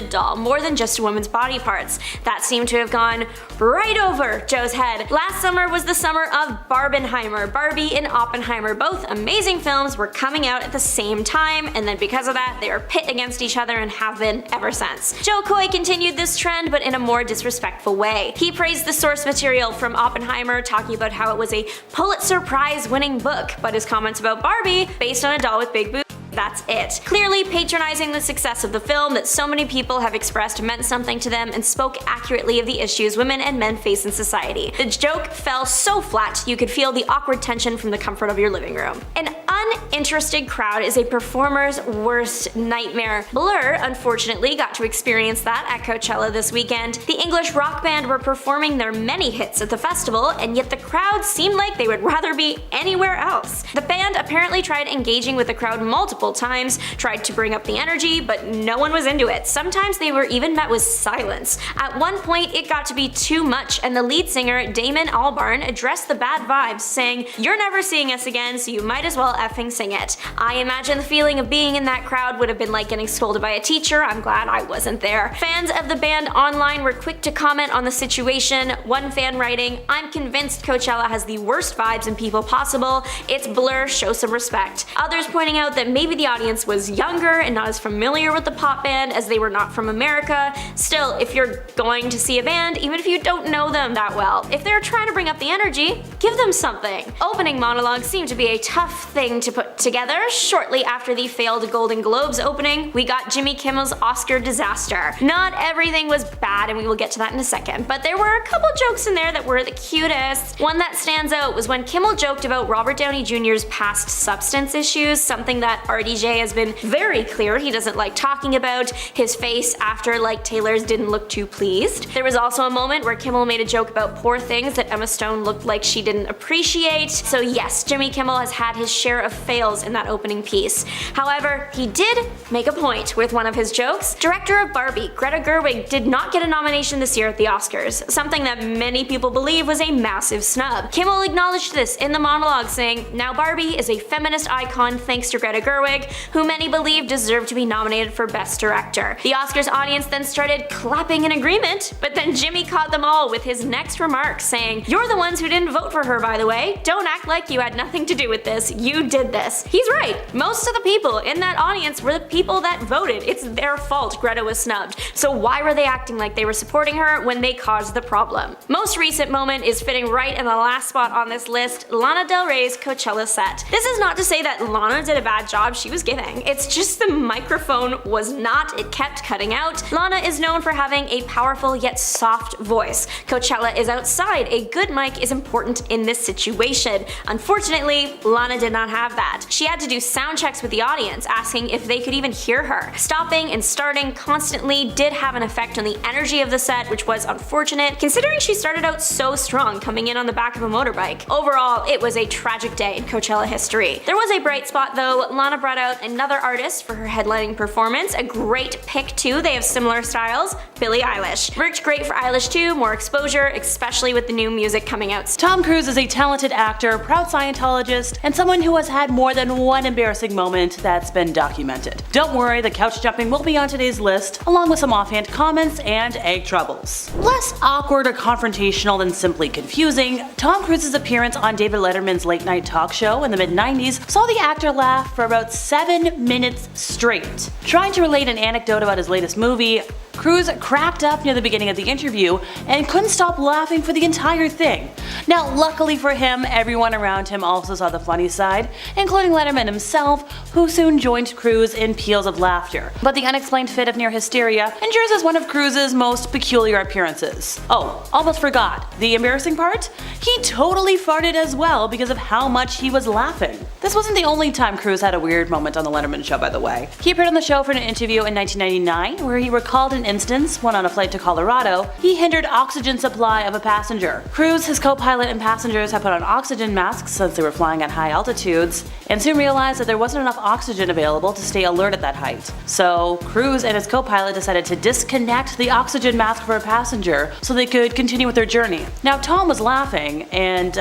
Speaker 4: doll, more than just a woman's body parts. That seemed to have gone right over Joe's head. Last summer was the summer of Barbenheimer. Barbie and Oppenheimer, both amazing films, were coming out at the same time, and then because of that, they were pit against each other and have been ever since. Joe Coy continued this trend, but in a more disrespectful way. He praised the source material from Oppenheimer, talking about how it was a Pulitzer Prize winning book, but his comments about Barbie, based on a doll with big boobs, that's it. Clearly patronizing the success of the film that so many people have expressed meant something to them and spoke accurately of the issues women and men face in society. The joke fell so flat you could feel the awkward tension from the comfort of your living room. An uninterested crowd is a performer's worst nightmare. Blur, unfortunately, got to experience that at Coachella this weekend. The English rock band were performing their many hits at the festival, and yet the crowd seemed like they would rather be anywhere else. The band apparently tried engaging with the crowd multiple times, tried to bring up the energy, but no one was into it. Sometimes they were even met with silence. At one point, it got to be too much, and the lead singer, Damon Albarn, addressed the bad vibes, saying, "You're never seeing us again, so you might as well effing sing it." I imagine the feeling of being in that crowd would have been like getting scolded by a teacher. I'm glad I wasn't there. Fans of the band online were quick to comment on the situation, one fan writing, "I'm convinced Coachella has the worst vibes and people possible. It's Blur, show some respect." Others pointing out that maybe the audience was younger and not as familiar with the pop band as they were not from America. Still, if you're going to see a band, even if you don't know them that well, if they're trying to bring up the energy, give them something. Opening monologues seem to be a tough thing to put together. Shortly after the failed Golden Globes opening, we got Jimmy Kimmel's Oscar disaster. Not everything was bad, and we will get to that in a second, but there were a couple jokes in there that were the cutest. One that stands out was when Kimmel joked about Robert Downey Jr.'s past substance issues, something that RDJ has been very clear he doesn't like talking about. His face after Like Taylor's didn't look too pleased. There was also a moment where Kimmel made a joke about poor things that Emma Stone looked like she didn't appreciate. So yes, Jimmy Kimmel has had his share of fails in that opening piece. However, he did make a point with one of his jokes. Director of Barbie, Greta Gerwig, did not get a nomination this year at the Oscars, something that many people believe was a massive snub. Kimmel acknowledged this in the monologue, saying, "Now Barbie is a feminist icon thanks to Greta Gerwig, who many believe deserved to be nominated for Best Director." The Oscars audience then started clapping in agreement, but then Jimmy caught them all with his next remark, saying, "You're the ones who didn't vote for her, by the way. Don't act like you had nothing to do with this. You did this." He's right. Most of the people in that audience were the people that voted. It's their fault Greta was snubbed. So why were they acting like they were supporting her when they caused the problem? Most recent moment is fitting right in the last spot on this list, Lana Del Rey's Coachella set. This is not to say that Lana did a bad job, she was giving. It's just the microphone was not, it kept cutting out. Lana is known for having a powerful yet soft voice. Coachella is outside, a good mic is important in this situation. Unfortunately, Lana did not have that. She had to do sound checks with the audience, asking if they could even hear her. Stopping and starting constantly did have an effect on the energy of the set, which was unfortunate, considering she started out so strong coming in on the back of a motorbike. Overall, it was a tragic day in Coachella history. There was a bright spot though. Lana brought out another artist for her headlining performance, a great pick too, they have similar styles, Billie Eilish. Worked great for Eilish too, more exposure, especially with the new music coming out.
Speaker 8: Tom Cruise is a talented actor, proud Scientologist, and someone who has had more than one embarrassing moment that's been documented. Don't worry, the couch jumping will be on today's list, along with some offhand comments and egg troubles. Less awkward or confrontational than simply confusing, Tom Cruise's appearance on David Letterman's late night talk show in the mid-90s saw the actor laugh for about 7 minutes straight. Trying to relate an anecdote about his latest movie, Cruise cracked up near the beginning of the interview and couldn't stop laughing for the entire thing. Now, luckily for him, everyone around him also saw the funny side, including Letterman himself, who soon joined Cruise in peals of laughter. But the unexplained fit of near hysteria endures as one of Cruise's most peculiar appearances. Oh, almost forgot. The embarrassing part? He totally farted as well because of how much he was laughing. This wasn't the only time Cruise had a weird moment on the Letterman show, by the way. He appeared on the show for an interview in 1999 where he recalled an instance when on a flight to Colorado, he hindered oxygen supply of a passenger. Cruise, his co-pilot, and passengers had put on oxygen masks since they were flying at high altitudes, and soon realized that there wasn't enough oxygen available to stay alert at that height. So Cruise and his co-pilot decided to disconnect the oxygen mask for a passenger so they could continue with their journey. Now Tom was laughing, and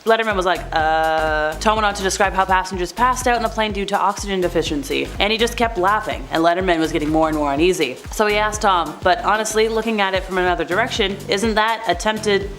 Speaker 8: Letterman was like, Tom went on to describe how passengers passed out in the plane due to oxygen deficiency, and he just kept laughing, and Letterman was getting more and more uneasy. So he asked Tom, but honestly, looking at it from another direction, isn't that attempted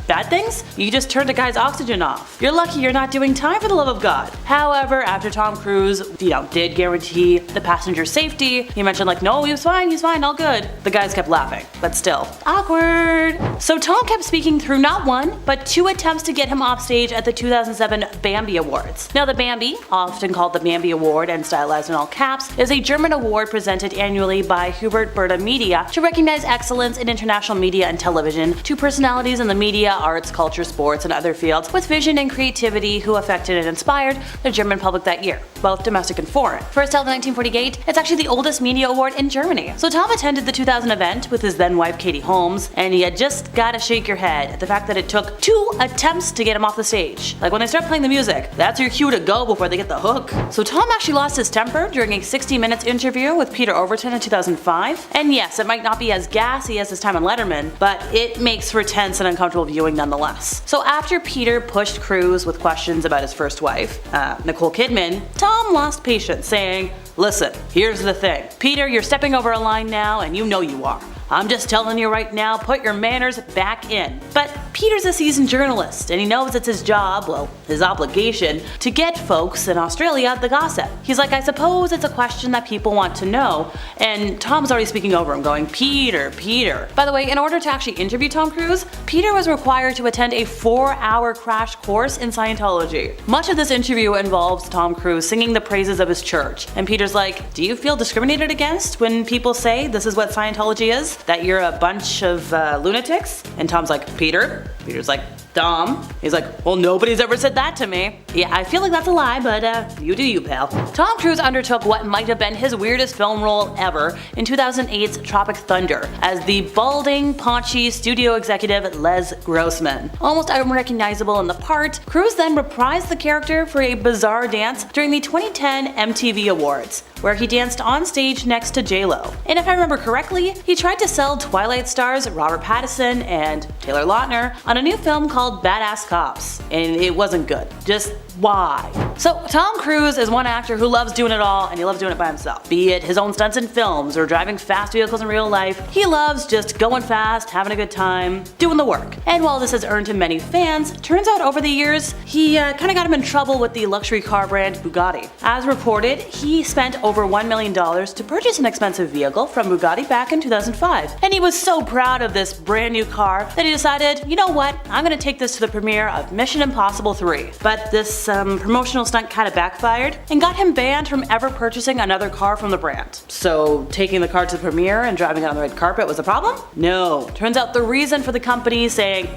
Speaker 8: bad things? You just turned a guy's oxygen off. You're lucky you're not doing time for the love of God. However, after Tom Cruise, did guarantee the passenger's safety, he mentioned like, no, he's fine, all good. The guys kept laughing, but still, awkward. So Tom kept speaking through not one, but 2 attempts to get him off stage at the 2007 Bambi Awards. Now the Bambi, often called the Bambi Award and stylized in all caps, is a German award presented annually by Hubert Burda Media to recognize excellence in international media and television to personalities in the media, arts, culture, sports, and other fields with vision and creativity who affected and inspired the German public that year, both domestic and foreign. First held in 1948, it's actually the oldest media award in Germany. So Tom attended the 2000 event with his then wife Katie Holmes, and you just gotta shake your head at the fact that it took 2 attempts to get him off the stage. Like when they start playing the music, that's your cue to go before they get the hook. So Tom actually lost his temper during a 60 Minutes interview with Peter Overton in 2005. And yes, it might not be as gassy as his time on Letterman, but it makes for tense and uncomfortable viewing nonetheless. So after Peter pushed Cruise with questions about his first wife, Nicole Kidman, Tom lost patience, saying, "Listen, here's the thing. Peter, you're stepping over a line now, and you know you are. I'm just telling you right now, put your manners back in." But Peter's a seasoned journalist, and he knows it's his job, well, his obligation, to get folks in Australia the gossip. He's like, I suppose it's a question that people want to know, and Tom's already speaking over him, going, Peter. By the way, in order to actually interview Tom Cruise, Peter was required to attend a 4-hour crash course in Scientology. Much of this interview involves Tom Cruise singing the praises of his church, and Peter's like, do you feel discriminated against when people say this is what Scientology is? That you're a bunch of lunatics? And Tom's like, Peter's like, Tom. He's like, well, nobody's ever said that to me. Yeah, I feel like that's a lie, but you do you, pal. Tom Cruise undertook what might have been his weirdest film role ever in 2008's Tropic Thunder as the balding, paunchy studio executive Les Grossman. Almost unrecognizable in the part, Cruise then reprised the character for a bizarre dance during the 2010 MTV Awards, where he danced on stage next to J-Lo. And if I remember correctly, he tried to sell Twilight stars Robert Pattinson and Taylor Lautner on a new film called Badass Cops, and it wasn't good. Just why? So Tom Cruise is one actor who loves doing it all, and he loves doing it by himself. Be it his own stunts in films or driving fast vehicles in real life, he loves just going fast, having a good time, doing the work. And while this has earned him many fans, turns out over the years, he kinda got him in trouble with the luxury car brand Bugatti. As reported, he spent over $1 million to purchase an expensive vehicle from Bugatti back in 2005. And he was so proud of this brand new car that he decided, you know what, I'm gonna take this to the premiere of Mission Impossible 3. But this promotional stunt kinda backfired and got him banned from ever purchasing another car from the brand. So taking the car to the premiere and driving it on the red carpet was a problem? No. Turns out the reason for the company saying,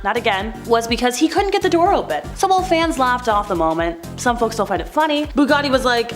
Speaker 8: not again, was because he couldn't get the door open. So while fans laughed off the moment, some folks still find it funny, Bugatti was like,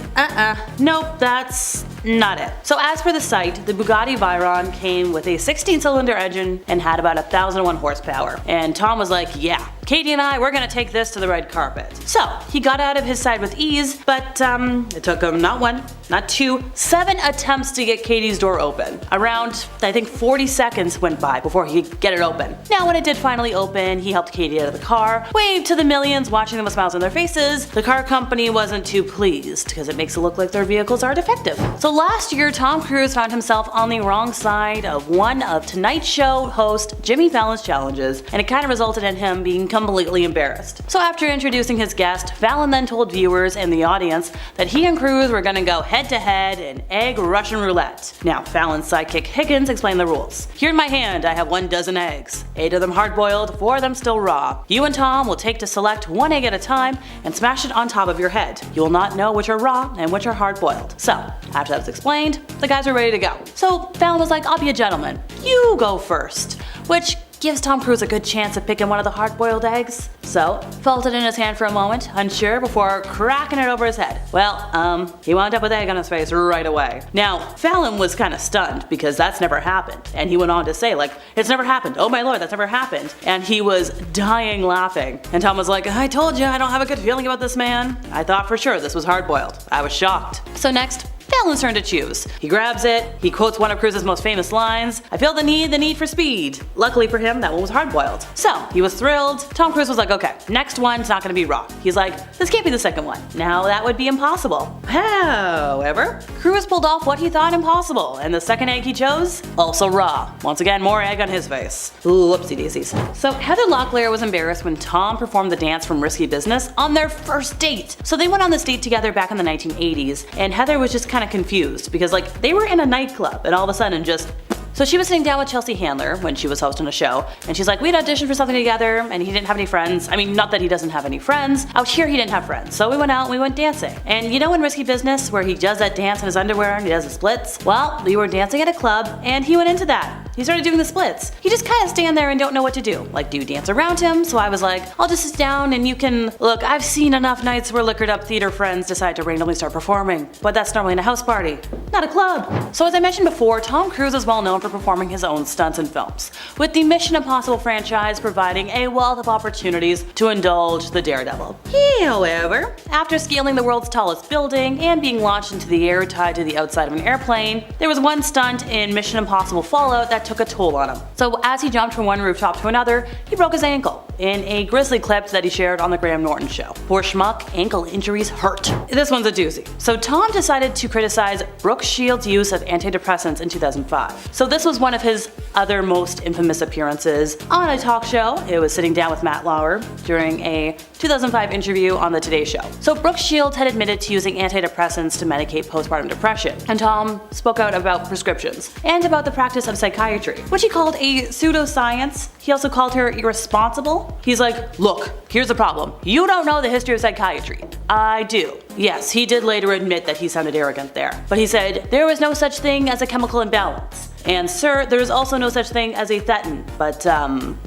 Speaker 8: nope, that's not it. So as for the site, the Bugatti Veyron came with a 16-cylinder engine and had about 1,001 horsepower. And Tom was like, yeah, Katie and I, we're gonna take this to the red carpet. So he got out of his side with ease, but it took him not 1, not 2, 7 attempts to get Katie's door open. Around, I think 40 seconds went by before he could get it open. Now when it did finally open, he helped Katie out of the car, waved to the millions watching them with smiles on their faces. The car company wasn't too pleased because it makes it look like their vehicles are defective. So last year, Tom Cruise found himself on the wrong side of one of Tonight Show host Jimmy Fallon's challenges, and it kind of resulted in him being completely embarrassed. So after introducing his guest, Fallon then told viewers and the audience that he and Cruise were gonna go head to head in egg Russian roulette. Now, Fallon's sidekick Higgins explained the rules. Here in my hand, I have 12 eggs. 8 of them hard-boiled, 4 of them still raw. You and Tom will take to select 1 egg at a time and smash it on top of your head. You will not know which are raw and which are hard-boiled. So, after that was explained, the guys were ready to go. So Fallon was like, I'll be a gentleman. You go first. Which gives Tom Cruise a good chance of picking one of the hard-boiled eggs. So, felt it in his hand for a moment, unsure, before cracking it over his head. Well, he wound up with egg on his face right away. Now, Fallon was kind of stunned because that's never happened. And he went on to say, like, it's never happened. Oh my lord, that's never happened. And he was dying laughing. And Tom was like, I told you, I don't have a good feeling about this man. I thought for sure this was hard-boiled. I was shocked. So next, Fallon's turn to choose. He grabs it, he quotes one of Cruise's most famous lines, "I feel the need for speed." Luckily for him, that one was hard-boiled. So, he was thrilled. Tom Cruise was like, okay, next one's not gonna be raw. He's like, this can't be the second one. Now that would be impossible. However, Cruise pulled off what he thought impossible, and the second egg he chose, also raw. Once again, more egg on his face. Ooh, whoopsie daisies. So Heather Locklear was embarrassed when Tom performed the dance from Risky Business on their first date. So they went on this date together back in the 1980s, and Heather was just kind of confused because like they were in a nightclub and all of a sudden just. So she was sitting down with Chelsea Handler when she was hosting a show, and she's like, we'd auditioned for something together, and he didn't have any friends. I mean, not that he doesn't have any friends. Out here, he didn't have friends. So we went out and we went dancing. And you know in Risky Business, where he does that dance in his underwear and he does the splits? Well, we were dancing at a club, and he went into that. He started doing the splits. He just kind of stand there and don't know what to do. Like, do you dance around him? So I was like, I'll just sit down and you can... Look, I've seen enough nights where liquored up theater friends decide to randomly start performing. But that's normally in a house party, not a club. So as I mentioned before, Tom Cruise is well known for performing his own stunts in films, with the Mission Impossible franchise providing a wealth of opportunities to indulge the daredevil. However, after scaling the world's tallest building and being launched into the air tied to the outside of an airplane, there was one stunt in Mission Impossible Fallout that took a toll on him. So as he jumped from one rooftop to another, he broke his ankle in a grisly clip that he shared on the Graham Norton show. For schmuck, ankle injuries hurt. This one's a doozy. So Tom decided to criticize Brooke Shields' use of antidepressants in 2005. So this was one of his other most infamous appearances on a talk show. It was sitting down with Matt Lauer during a 2005 interview on the Today Show. So Brooke Shields had admitted to using antidepressants to medicate postpartum depression, and Tom spoke out about prescriptions and about the practice of psychiatry, which he called a pseudoscience. He also called her irresponsible. He's like, look, here's the problem. You don't know the history of psychiatry. I do. Yes, he did later admit that he sounded arrogant there. But he said, there was no such thing as a chemical imbalance. And sir, there is also no such thing as a thetan, but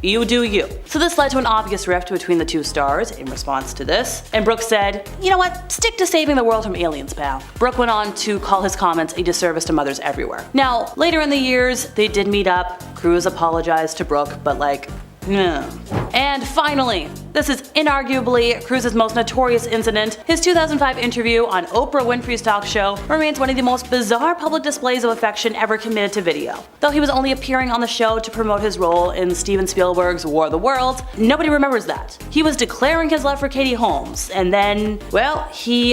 Speaker 8: you do you. So this led to an obvious rift between the two stars in response to this, and Brooke said, you know what, stick to saving the world from aliens, pal. Brooke went on to call his comments a disservice to mothers everywhere. Now, later in the years, they did meet up. Cruise apologized to Brooke, but like, no. And finally, this is inarguably Cruise's most notorious incident. His 2005 interview on Oprah Winfrey's talk show remains one of the most bizarre public displays of affection ever committed to video. Though he was only appearing on the show to promote his role in Steven Spielberg's War of the Worlds, nobody remembers that. He was declaring his love for Katie Holmes, and then, well, he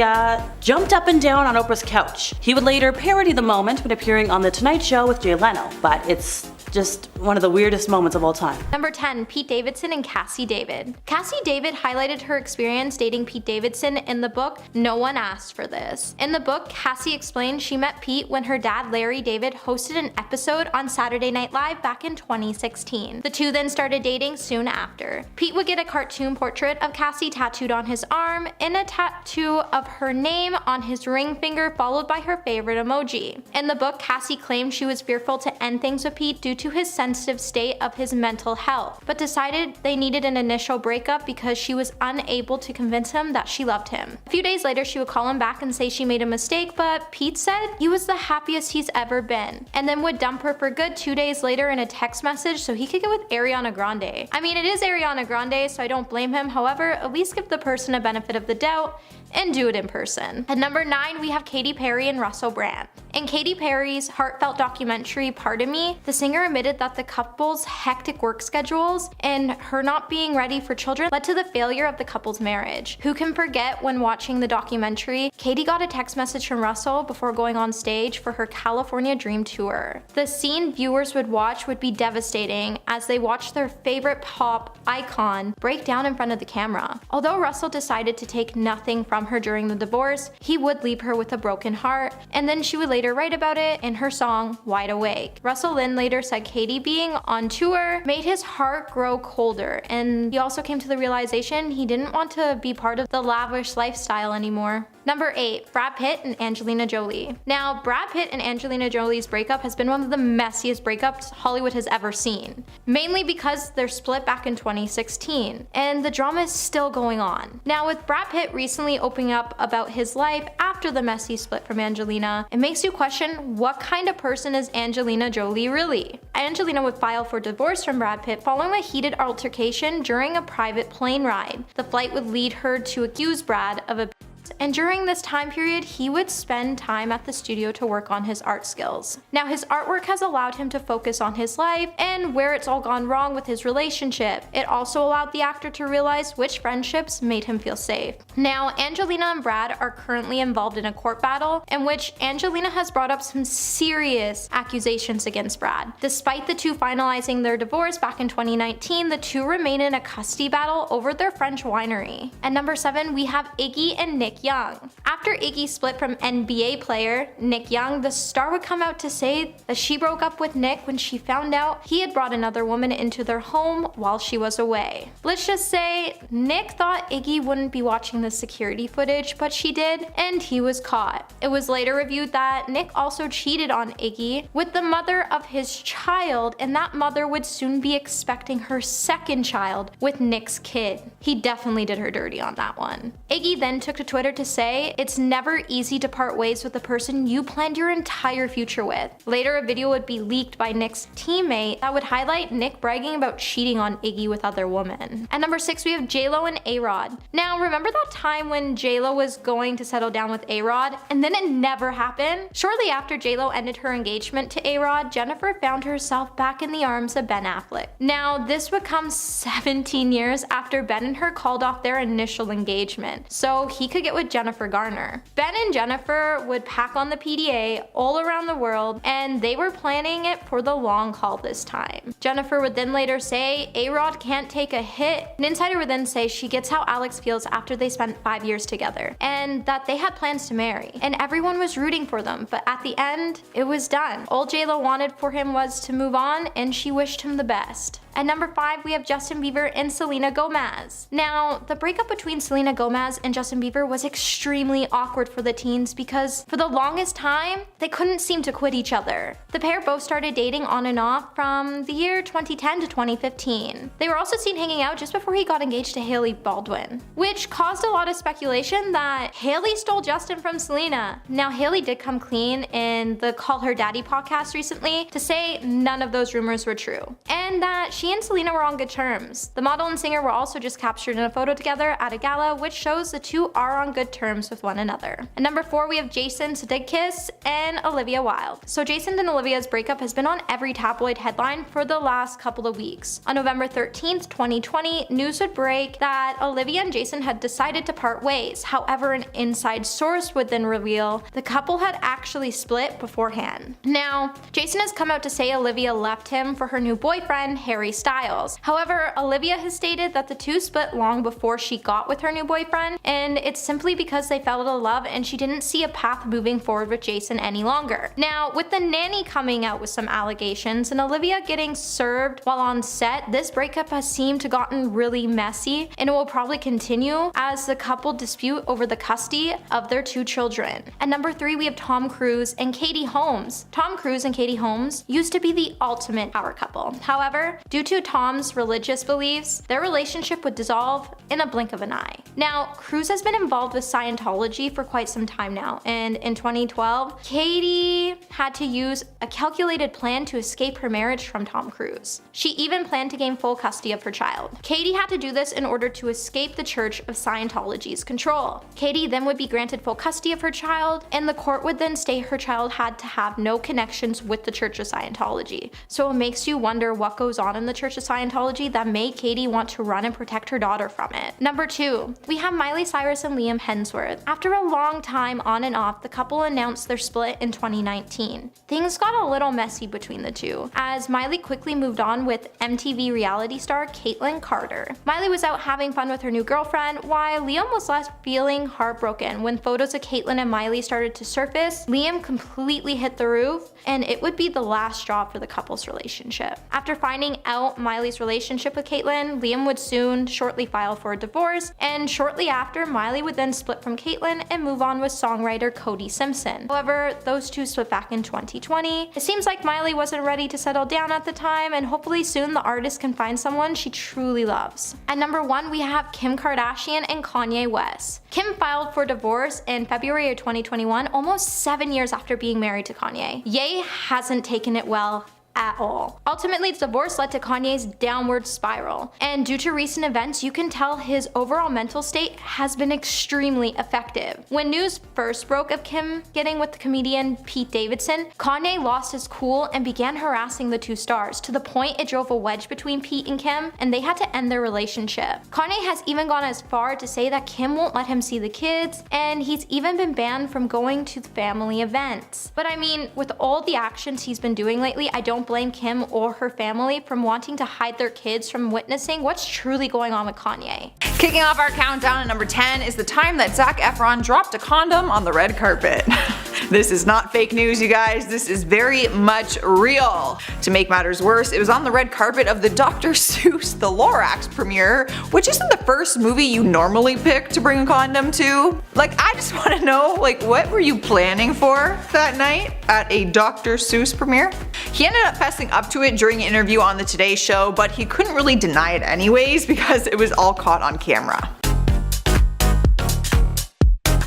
Speaker 8: jumped up and down on Oprah's couch. He would later parody the moment when appearing on The Tonight Show with Jay Leno, but it's just one of the weirdest moments of all time.
Speaker 1: Number 10, Pete Davidson and Cassie David. Cassie David highlighted her experience dating Pete Davidson in the book No One Asked for This. In the book, Cassie explained she met Pete when her dad Larry David hosted an episode on Saturday Night Live back in 2016. The two then started dating soon after. Pete would get a cartoon portrait of Cassie tattooed on his arm and a tattoo of her name on his ring finger followed by her favorite emoji. In the book, Cassie claimed she was fearful to end things with Pete due to his sensitive state of his mental health, but decided they needed an initial breakup because she was unable to convince him that she loved him. A few days later, she would call him back and say she made a mistake, but Pete said he was the happiest he's ever been, and then would dump her for good 2 days later in a text message so he could get with Ariana Grande. I mean, it is Ariana Grande, so I don't blame him. However, at least give the person a benefit of the doubt and do it in person. At number 9, we have Katy Perry and Russell Brand. In Katy Perry's heartfelt documentary, Part of Me, the singer admitted that the couple's hectic work schedules and her not being ready for children led to the failure of the couple's marriage. Who can forget when watching the documentary, Katy got a text message from Russell before going on stage for her California Dream Tour. The scene viewers would watch would be devastating as they watched their favorite pop icon break down in front of the camera. Although Russell decided to take nothing from her during the divorce, he would leave her with a broken heart, and then she would later write about it in her song Wide Awake. Russell Lynn later said Katy being on tour made his heart grow colder, and he also came to the realization he didn't want to be part of the lavish lifestyle anymore. Number 8, Brad Pitt and Angelina Jolie. Now, Brad Pitt and Angelina Jolie's breakup has been one of the messiest breakups Hollywood has ever seen, mainly because they're split back in 2016, and the drama is still going on. Now, with Brad Pitt recently opening up about his life after the messy split from Angelina, it makes you question what kind of person is Angelina Jolie really? Angelina would file for divorce from Brad Pitt following a heated altercation during a private plane ride. The flight would lead her to accuse Brad of a and during this time period, he would spend time at the studio to work on his art skills. Now, his artwork has allowed him to focus on his life and where it's all gone wrong with his relationship. It also allowed the actor to realize which friendships made him feel safe. Now, Angelina and Brad are currently involved in a court battle in which Angelina has brought up some serious accusations against Brad. Despite the two finalizing their divorce back in 2019, the two remain in a custody battle over their French winery. At number 7, we have Iggy and Nick Young. After Iggy split from NBA player Nick Young, the star would come out to say that she broke up with Nick when she found out he had brought another woman into their home while she was away. Let's just say Nick thought Iggy wouldn't be watching the security footage, but she did, and he was caught. It was later revealed that Nick also cheated on Iggy with the mother of his child, and that mother would soon be expecting her second child with Nick's kid. He definitely did her dirty on that one. Iggy then took to Twitter to say, "It's never easy to part ways with the person you planned your entire future with." Later, a video would be leaked by Nick's teammate that would highlight Nick bragging about cheating on Iggy with other women. At number 6, we have J-Lo and A-Rod. Now, remember that time when J-Lo was going to settle down with A-Rod, and then it never happened? Shortly after J-Lo ended her engagement to A-Rod, Jennifer found herself back in the arms of Ben Affleck. Now, this would come 17 years after Ben and her called off their initial engagement, so he could get with Jennifer Garner. Ben and Jennifer would pack on the PDA all around the world, and they were planning it for the long haul this time. Jennifer would then later say A-Rod can't take a hit. An insider would then say she gets how Alex feels after they spent 5 years together, and that they had plans to marry, and everyone was rooting for them, but at the end, it was done. All J-Lo wanted for him was to move on, and she wished him the best. At number 5, we have Justin Bieber and Selena Gomez. Now, the breakup between Selena Gomez and Justin Bieber was extremely awkward for the teens because for the longest time, they couldn't seem to quit each other. The pair both started dating on and off from the year 2010 to 2015. They were also seen hanging out just before he got engaged to Hailey Baldwin, which caused a lot of speculation that Hailey stole Justin from Selena. Now, Hailey did come clean in the Call Her Daddy podcast recently to say none of those rumors were true, and that she and Selena were on good terms. The model and singer were also just captured in a photo together at a gala, which shows the two are on good terms with one another. At number 4, we have Jason Sudeikis and Olivia Wilde. So Jason and Olivia's breakup has been on every tabloid headline for the last couple of weeks. On November 13th, 2020, news would break that Olivia and Jason had decided to part ways. However, an inside source would then reveal the couple had actually split beforehand. Now, Jason has come out to say Olivia left him for her new boyfriend, Harry Styles. However, Olivia has stated that the two split long before she got with her new boyfriend, and it's simply because they fell in love and she didn't see a path moving forward with Jason any longer. Now, with the nanny coming out with some allegations and Olivia getting served while on set, this breakup has seemed to gotten really messy, and it will probably continue as the couple dispute over the custody of their 2 children. At number 3, we have Tom Cruise and Katie Holmes. Tom Cruise and Katie Holmes used to be the ultimate power couple. However, due to Tom's religious beliefs, their relationship would dissolve in a blink of an eye. Now, Cruise has been involved with Scientology for quite some time now, and in 2012, Katie had to use a calculated plan to escape her marriage from Tom Cruise. She even planned to gain full custody of her child. Katie had to do this in order to escape the Church of Scientology's control. Katie then would be granted full custody of her child, and the court would then state her child had to have no connections with the Church of Scientology. So it makes you wonder what goes on in the Church of Scientology that made Katie want to run and protect her daughter from it. Number 2, we have Miley Cyrus and Liam Hemsworth. After a long time on and off, the couple announced their split in 2019. Things got a little messy between the two, as Miley quickly moved on with MTV reality star Caitlyn Carter. Miley was out having fun with her new girlfriend, while Liam was left feeling heartbroken when photos of Caitlyn and Miley started to surface. Liam completely hit the roof, and it would be the last straw for the couple's relationship. After finding out Miley's relationship with Caitlyn, Liam would soon shortly file for a divorce, and shortly after, Miley would then split from Caitlyn and move on with songwriter Cody Simpson. However, those two split back in 2020. It seems like Miley wasn't ready to settle down at the time, and hopefully soon the artist can find someone she truly loves. At number 1, we have Kim Kardashian and Kanye West. Kim filed for divorce in February of 2021, almost 7 years after being married to Kanye. Ye hasn't taken it well at all. Ultimately, the divorce led to Kanye's downward spiral, and due to recent events, you can tell his overall mental state has been extremely effective. When news first broke of Kim getting with the comedian Pete Davidson, Kanye lost his cool and began harassing the two stars to the point it drove a wedge between Pete and Kim, and they had to end their relationship. Kanye has even gone as far to say that Kim won't let him see the kids, and he's even been banned from going to family events. But I mean, with all the actions he's been doing lately, I don't blame Kim or her family from wanting to hide their kids from witnessing what's truly going on with Kanye.
Speaker 9: Kicking off our countdown at number 10 is the time that Zac Efron dropped a condom on the red carpet. This is not fake news, you guys. This is very much real. To make matters worse, it was on the red carpet of the Dr. Seuss The Lorax premiere, which isn't the first movie you normally pick to bring a condom to. Like, I just want to know, like, what were you planning for that night at a Dr. Seuss premiere? He ended up fessing up to it during an interview on the Today Show, but he couldn't really deny it anyways because it was all caught on camera.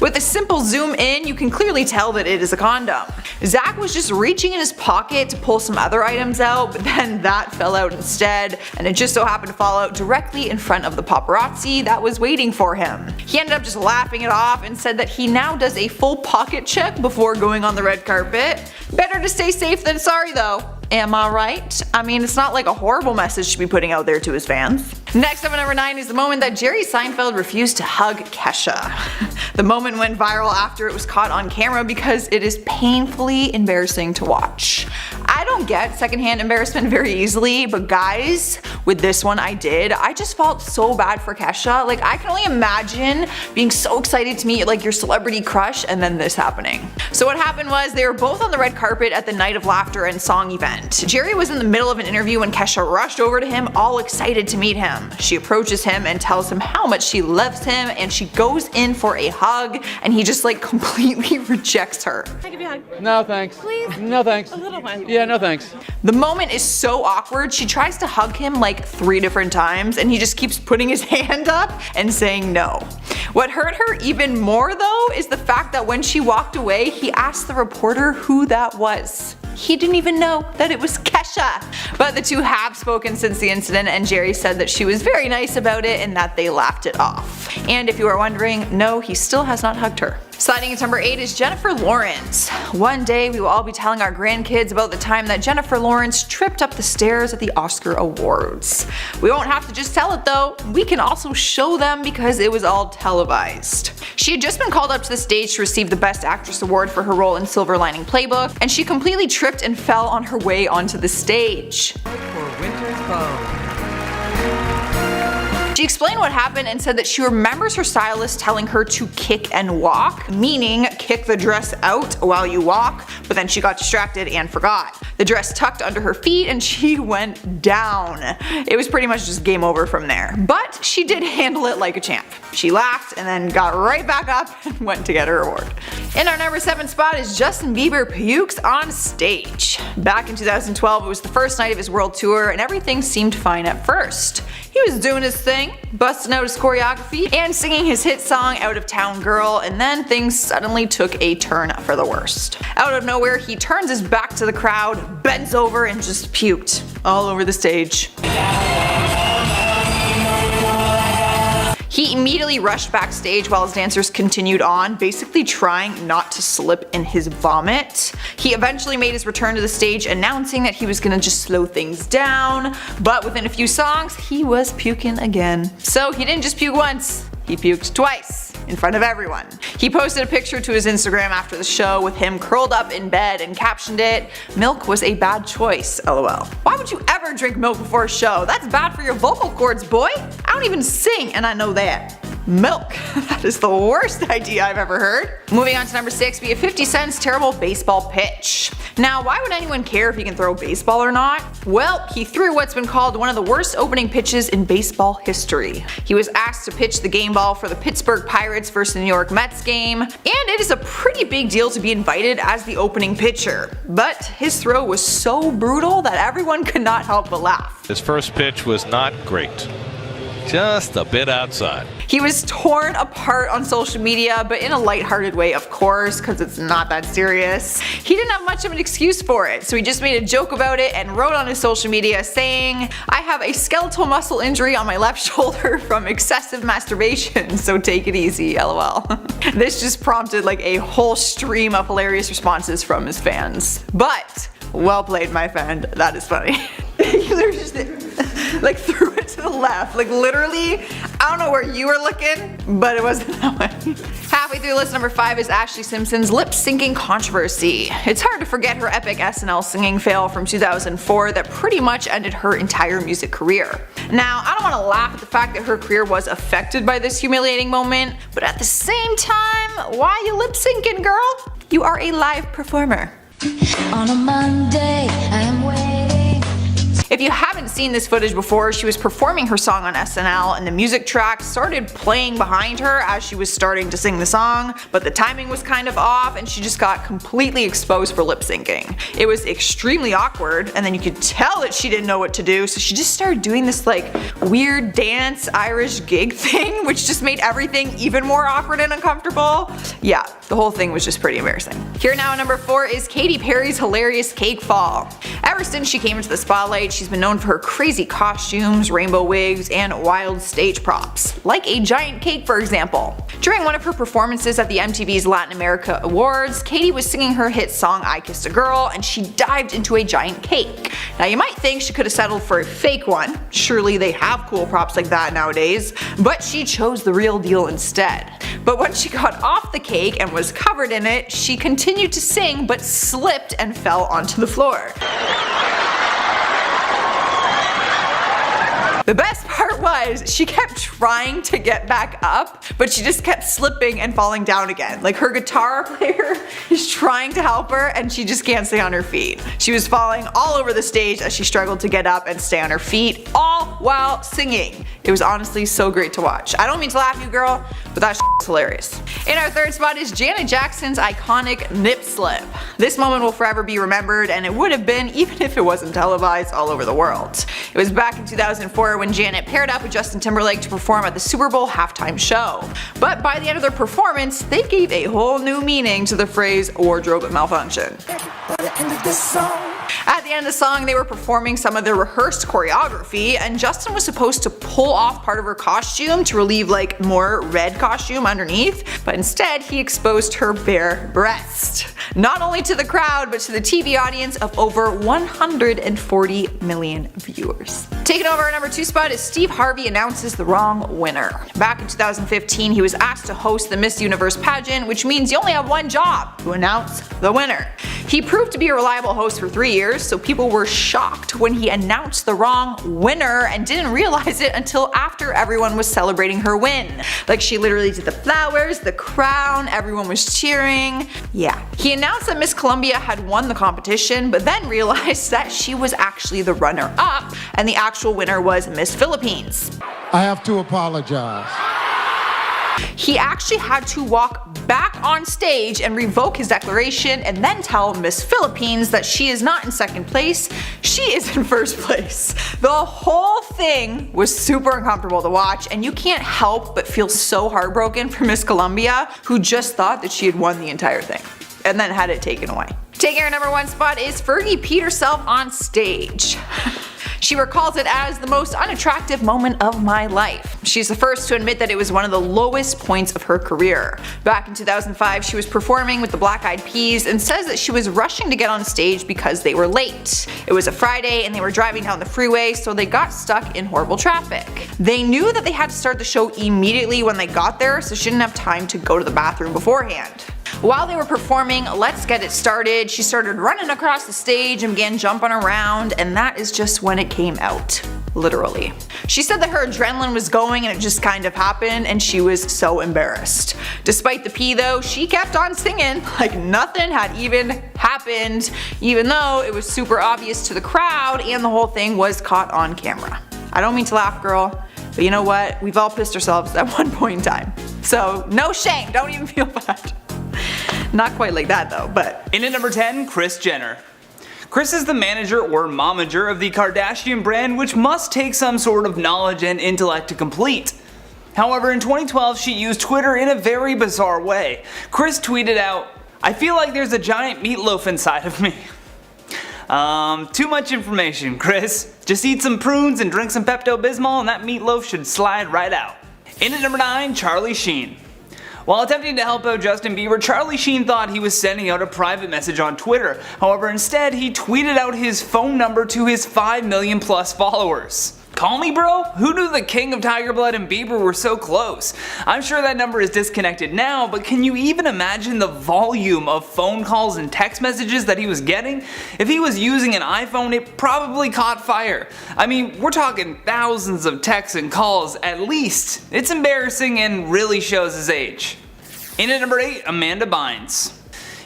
Speaker 9: With a simple zoom in, you can clearly tell that it is a condom. Zac was just reaching in his pocket to pull some other items out, but then that fell out instead, and it just so happened to fall out directly in front of the paparazzi that was waiting for him. He ended up just laughing it off and said that he now does a full pocket check before going on the red carpet. Better to stay safe than sorry though. Am I right? I mean, it's not like a horrible message to be putting out there to his fans. Next up at number 9 is the moment that Jerry Seinfeld refused to hug Kesha. The moment went viral after it was caught on camera because it is painfully embarrassing to watch. I don't get secondhand embarrassment very easily, but guys, with this one I did. I just felt so bad for Kesha. Like, I can only imagine being so excited to meet like your celebrity crush and then this happening. So what happened was they were both on the red carpet at the Night of Laughter and Song event. Jerry was in the middle of an interview when Kesha rushed over to him all excited to meet him. She approaches him and tells him how much she loves him, and she goes in for a hug, and he just like completely rejects her.
Speaker 10: Can I give you a hug?
Speaker 6: No thanks.
Speaker 10: Please?
Speaker 6: No thanks.
Speaker 10: A little one.
Speaker 6: Yeah, no thanks.
Speaker 9: The moment is so awkward. She tries to hug him like 3 different times, and he just keeps putting his hand up and saying no. What hurt her even more though is the fact that when she walked away, he asked the reporter who that was. He didn't even know that it was Kesha. But the two have spoken since the incident, and Jerry said that she was very nice about it and that they laughed it off. And if you are wondering, no, he still has not hugged her. Sliding into number 8 is Jennifer Lawrence. One day we will all be telling our grandkids about the time that Jennifer Lawrence tripped up the stairs at the Oscar Awards. We won't have to just tell it though, we can also show them because it was all televised. She had just been called up to the stage to receive the Best Actress award for her role in Silver Lining Playbook, and she completely tripped and fell on her way onto the stage.
Speaker 11: For winter's bone.
Speaker 9: She explained what happened and said that she remembers her stylist telling her to kick and walk, meaning kick the dress out while you walk, but then she got distracted and forgot. The dress tucked under her feet and she went down. It was pretty much just game over from there, but she did handle it like a champ. She laughed and then got right back up and went to get her award. In our number 7 spot is Justin Bieber pukes on stage. Back in 2012, it was the first night of his world tour and everything seemed fine at first. He was doing his thing, busting out his choreography, and singing his hit song Out of Town Girl, and then things suddenly took a turn for the worst. Out of nowhere, he turns his back to the crowd, bends over, and just puked all over the stage. He immediately rushed backstage while his dancers continued on, basically trying not to slip in his vomit. He eventually made his return to the stage, announcing that he was gonna just slow things down, but within a few songs, he was puking again. So he didn't just puke once, he puked twice. In front of everyone. He posted a picture to his Instagram after the show with him curled up in bed and captioned it, "Milk was a bad choice, lol." Why would you ever drink milk before a show? That's bad for your vocal cords, boy. I don't even sing and I know that. Milk. That is the worst idea I've ever heard. Moving on to number 6, be a 50 Cent's terrible baseball pitch. Now, why would anyone care if he can throw a baseball or not? Well, he threw what's been called one of the worst opening pitches in baseball history. He was asked to pitch the game ball for the Pittsburgh Pirates versus New York Mets game, and it is a pretty big deal to be invited as the opening pitcher. But his throw was so brutal that everyone could not help but laugh.
Speaker 12: His first pitch was not great.
Speaker 10: just a bit outside.
Speaker 9: He was torn apart on social media, but in a lighthearted way, of course, because it's not that serious. He didn't have much of an excuse for it, so he just made a joke about it and wrote on his social media saying, "I have a skeletal muscle injury on my left shoulder from excessive masturbation, so take it easy, lol." This just prompted like a whole stream of hilarious responses from his fans. But well played, my friend. That is funny. He literally just like threw it to the left. Like literally, I don't know where you were looking, but it wasn't that way. Halfway through list number 5 is Ashley Simpson's lip syncing controversy. It's hard to forget her epic SNL singing fail from 2004 that pretty much ended her entire music career. Now, I don't want to laugh at the fact that her career was affected by this humiliating moment, but at the same time, why are you lip syncing, girl? You are a live performer.
Speaker 12: On a Monday, I am waiting.
Speaker 9: If you haven't seen this footage before, she was performing her song on SNL and the music track started playing behind her as she was starting to sing the song, but the timing was kind of off and she just got completely exposed for lip syncing. It was extremely awkward, and then you could tell that she didn't know what to do, so she just started doing this like weird dance Irish gig thing, which just made everything even more awkward and uncomfortable. Yeah, the whole thing was just pretty embarrassing. Here now at number 4 is Katy Perry's hilarious cake fall. Ever since she came into the spotlight, she's been known for her crazy costumes, rainbow wigs, and wild stage props. Like a giant cake, for example. During one of her performances at the MTV's Latin America Awards, Katy was singing her hit song I Kissed a Girl, and she dived into a giant cake. Now you might think she could have settled for a fake one, surely they have cool props like that nowadays, but she chose the real deal instead. But when she got off the cake and was covered in it, she continued to sing but slipped and fell onto the floor. The best part was, she kept trying to get back up, but she just kept slipping and falling down again. Like her guitar player is trying to help her and she just can't stay on her feet. She was falling all over the stage as she struggled to get up and stay on her feet, all while singing. It was honestly so great to watch. I don't mean to laugh, you girl, but that is hilarious. In our third spot is Janet Jackson's iconic nip slip. This moment will forever be remembered, and it would have been even if it wasn't televised all over the world. It was back in 2004 when Janet paired up with Justin Timberlake to perform at the Super Bowl halftime show. But by the end of their performance, they gave a whole new meaning to the phrase wardrobe malfunction. At the end of the song, they were performing some of their rehearsed choreography, and Justin was supposed to pull off part of her costume to relieve like more red costume underneath, but instead he exposed her bare breast. Not only to the crowd, but to the TV audience of over 140 million viewers. Taking over our number 2 spot is Steve Harvey announces the wrong winner. Back in 2015, he was asked to host the Miss Universe pageant, which means you only have one job: to announce the winner. He proved to be a reliable host for 3 years, so people were shocked when he announced the wrong winner and didn't realize it until after everyone was celebrating her win. Like she literally did the flowers, the crown, everyone was cheering. Yeah. He announced that Miss Columbia had won the competition, but then realized that she was actually the runner-up, and the actual winner was Miss Philippines.
Speaker 6: I have to apologize.
Speaker 9: He actually had to walk back on stage and revoke his declaration and then tell Miss Philippines that she is not in second place, she is in first place. The whole thing was super uncomfortable to watch, and you can't help but feel so heartbroken for Miss Columbia, who just thought that she had won the entire thing and then had it taken away. Taking our number 1 spot is Fergie peed herself on stage. She recalls it as the most unattractive moment of my life. She's the first to admit that it was one of the lowest points of her career. Back in 2005, she was performing with the Black Eyed Peas and says that she was rushing to get on stage because they were late. It was a Friday and they were driving down the freeway, so they got stuck in horrible traffic. They knew that they had to start the show immediately when they got there, so she didn't have time to go to the bathroom beforehand. While they were performing Let's Get It Started, she started running across the stage and began jumping around, and that is just when it came out. Literally. She said that her adrenaline was going and it just kind of happened, and she was so embarrassed. Despite the pee though, she kept on singing like nothing had even happened, even though it was super obvious to the crowd and the whole thing was caught on camera. I don't mean to laugh, girl, but you know what? We've all pissed ourselves at one point in time. So no shame, don't even feel bad. Not quite like that though, but.
Speaker 13: In at number 10, Kris Jenner. Kris is the manager or momager of the Kardashian brand, which must take some sort of knowledge and intellect to complete. However, in 2012 she used Twitter in a very bizarre way. Kris tweeted out, "I feel like there's a giant meatloaf inside of me." Too much information, Kris. Just eat some prunes and drink some Pepto-Bismol and that meatloaf should slide right out. In at number 9, Charlie Sheen. While attempting to help out Justin Bieber, Charlie Sheen thought he was sending out a private message on Twitter. However, instead he tweeted out his phone number to his 5 million plus followers. Call me, bro? Who knew the king of Tiger Blood and Bieber were so close? I'm sure that number is disconnected now, but can you even imagine the volume of phone calls and text messages that he was getting? If he was using an iPhone, it probably caught fire. I mean, we're talking thousands of texts and calls at least. It's embarrassing and really shows his age. In at number 8, Amanda Bynes.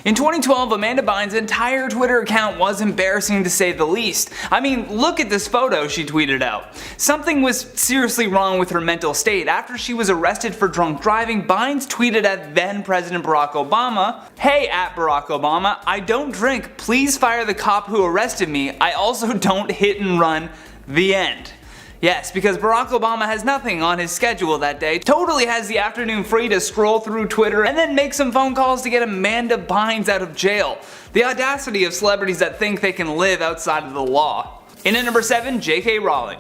Speaker 13: In 2012, Amanda Bynes' entire Twitter account was embarrassing to say the least. I mean, look at this photo she tweeted out. Something was seriously wrong with her mental state. After she was arrested for drunk driving, Bynes tweeted at then President Barack Obama, "Hey at Barack Obama, I don't drink, please fire the cop who arrested me. I also don't hit and run, the end." Yes, because Barack Obama has nothing on his schedule that day, totally has the afternoon free to scroll through Twitter and then make some phone calls to get Amanda Bynes out of jail. The audacity of celebrities that think they can live outside of the law. In at number 7, J.K. Rowling.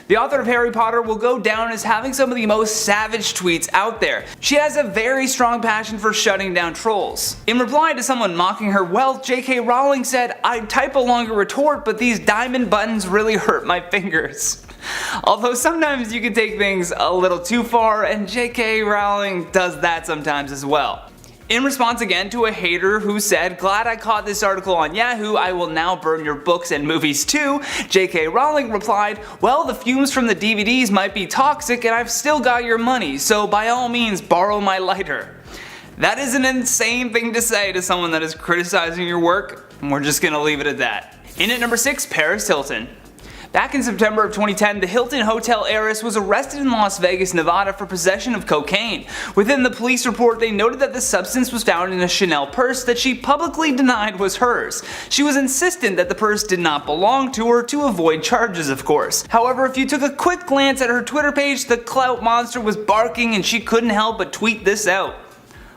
Speaker 13: The author of Harry Potter will go down as having some of the most savage tweets out there. She has a very strong passion for shutting down trolls. In reply to someone mocking her wealth, J.K. Rowling said, "I'd type a longer retort, but these diamond buttons really hurt my fingers." Although sometimes you can take things a little too far, and J.K. Rowling does that sometimes as well. In response again to a hater who said, "Glad I caught this article on Yahoo, I will now burn your books and movies too," J.K. Rowling replied, "Well, the fumes from the DVDs might be toxic and I've still got your money, so by all means borrow my lighter." That is an insane thing to say to someone that is criticizing your work, and we're just gonna leave it at that. In at number 6, Paris Hilton. Back in September of 2010, the Hilton Hotel heiress was arrested in Las Vegas, Nevada for possession of cocaine. Within the police report, they noted that the substance was found in a Chanel purse that she publicly denied was hers. She was insistent that the purse did not belong to her to avoid charges, of course. However, if you took a quick glance at her Twitter page, the clout monster was barking and she couldn't help but tweet this out.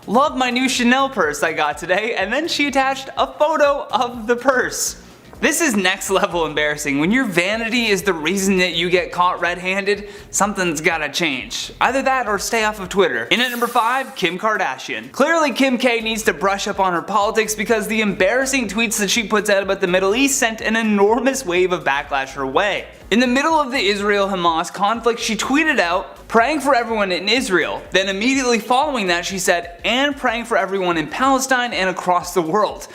Speaker 13: "Love my new Chanel purse I got today," and then she attached a photo of the purse. This is next level embarrassing. When your vanity is the reason that you get caught red-handed, something's gotta change. Either that or stay off of Twitter. In at number 5, Kim Kardashian. Clearly Kim K needs to brush up on her politics because the embarrassing tweets that she puts out about the Middle East sent an enormous wave of backlash her way. In the middle of the Israel-Hamas conflict, she tweeted out, "Praying for everyone in Israel." Then immediately following that she said, "And praying for everyone in Palestine and across the world."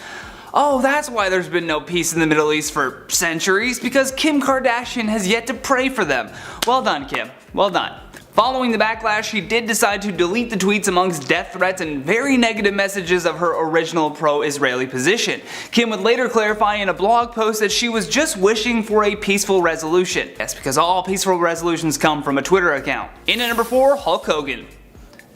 Speaker 13: Oh, that's why there's been no peace in the Middle East for centuries, because Kim Kardashian has yet to pray for them. Well done, Kim. Well done. Following the backlash, she did decide to delete the tweets amongst death threats and very negative messages of her original pro-Israeli position. Kim would later clarify in a blog post that she was just wishing for a peaceful resolution. Yes, because all peaceful resolutions come from a Twitter account. In at number 4, Hulk Hogan.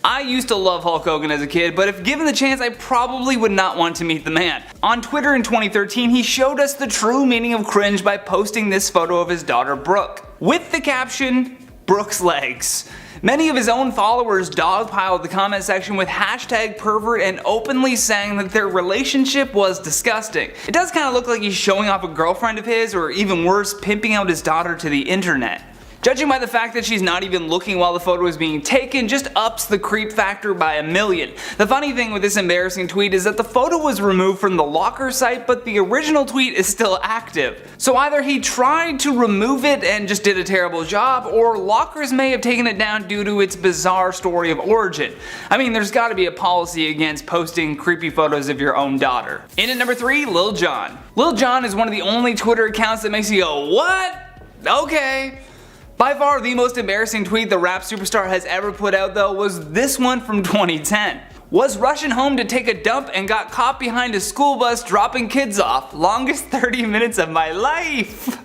Speaker 13: I used to love Hulk Hogan as a kid, but if given the chance, I probably would not want to meet the man. On Twitter in 2013, he showed us the true meaning of cringe by posting this photo of his daughter Brooke, with the caption, "Brooke's legs." Many of his own followers dogpiled the comment section with #pervert and openly saying that their relationship was disgusting. It does kind of look like he's showing off a girlfriend of his, or even worse, pimping out his daughter to the internet. Judging by the fact that she's not even looking while the photo is being taken just ups the creep factor by a million. The funny thing with this embarrassing tweet is that the photo was removed from the locker site, but the original tweet is still active. So either he tried to remove it and just did a terrible job, or lockers may have taken it down due to its bizarre story of origin. I mean, there's gotta be a policy against posting creepy photos of your own daughter. In at number 3, Lil Jon. Lil Jon is one of the only Twitter accounts that makes you go, "What? Okay." By far the most embarrassing tweet the rap superstar has ever put out though was this one from 2010. "Was rushing home to take a dump and got caught behind a school bus dropping kids off. Longest 30 minutes of my life."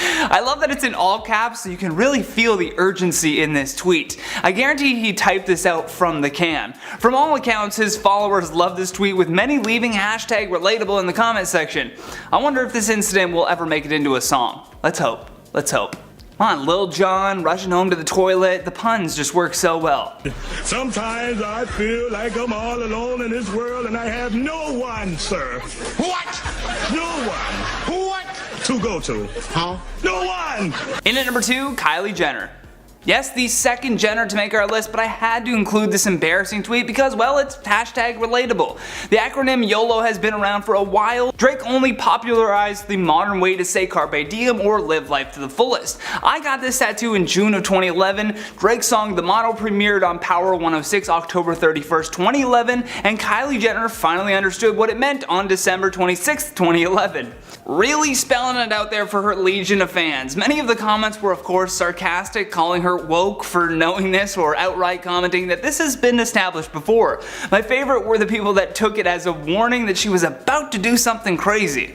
Speaker 13: I love that it's in all caps so you can really feel the urgency in this tweet. I guarantee he typed this out from the can. From all accounts, his followers love this tweet, with many leaving hashtag relatable in the comment section. I wonder if this incident will ever make it into a song. Let's hope. Let's hope. Come on, Lil Jon rushing home to the toilet. The puns just work so well.
Speaker 14: Sometimes I feel like I'm all alone in this world and I have no one, sir. What? No one. What? To go to. Huh? No one!
Speaker 13: In at number 2, Kylie Jenner. Yes, the second Jenner to make our list, but I had to include this embarrassing tweet because, well, it's hashtag relatable. The acronym YOLO has been around for a while. Drake only popularized the modern way to say carpe diem or live life to the fullest. I got this tattoo in June of 2011. Drake's song The Motto premiered on Power 106 October 31st, 2011, and Kylie Jenner finally understood what it meant on December 26th, 2011. Really spelling it out there for her legion of fans. Many of the comments were of course sarcastic, calling her woke for knowing this, or outright commenting that this has been established before. My favorite were the people that took it as a warning that she was about to do something crazy.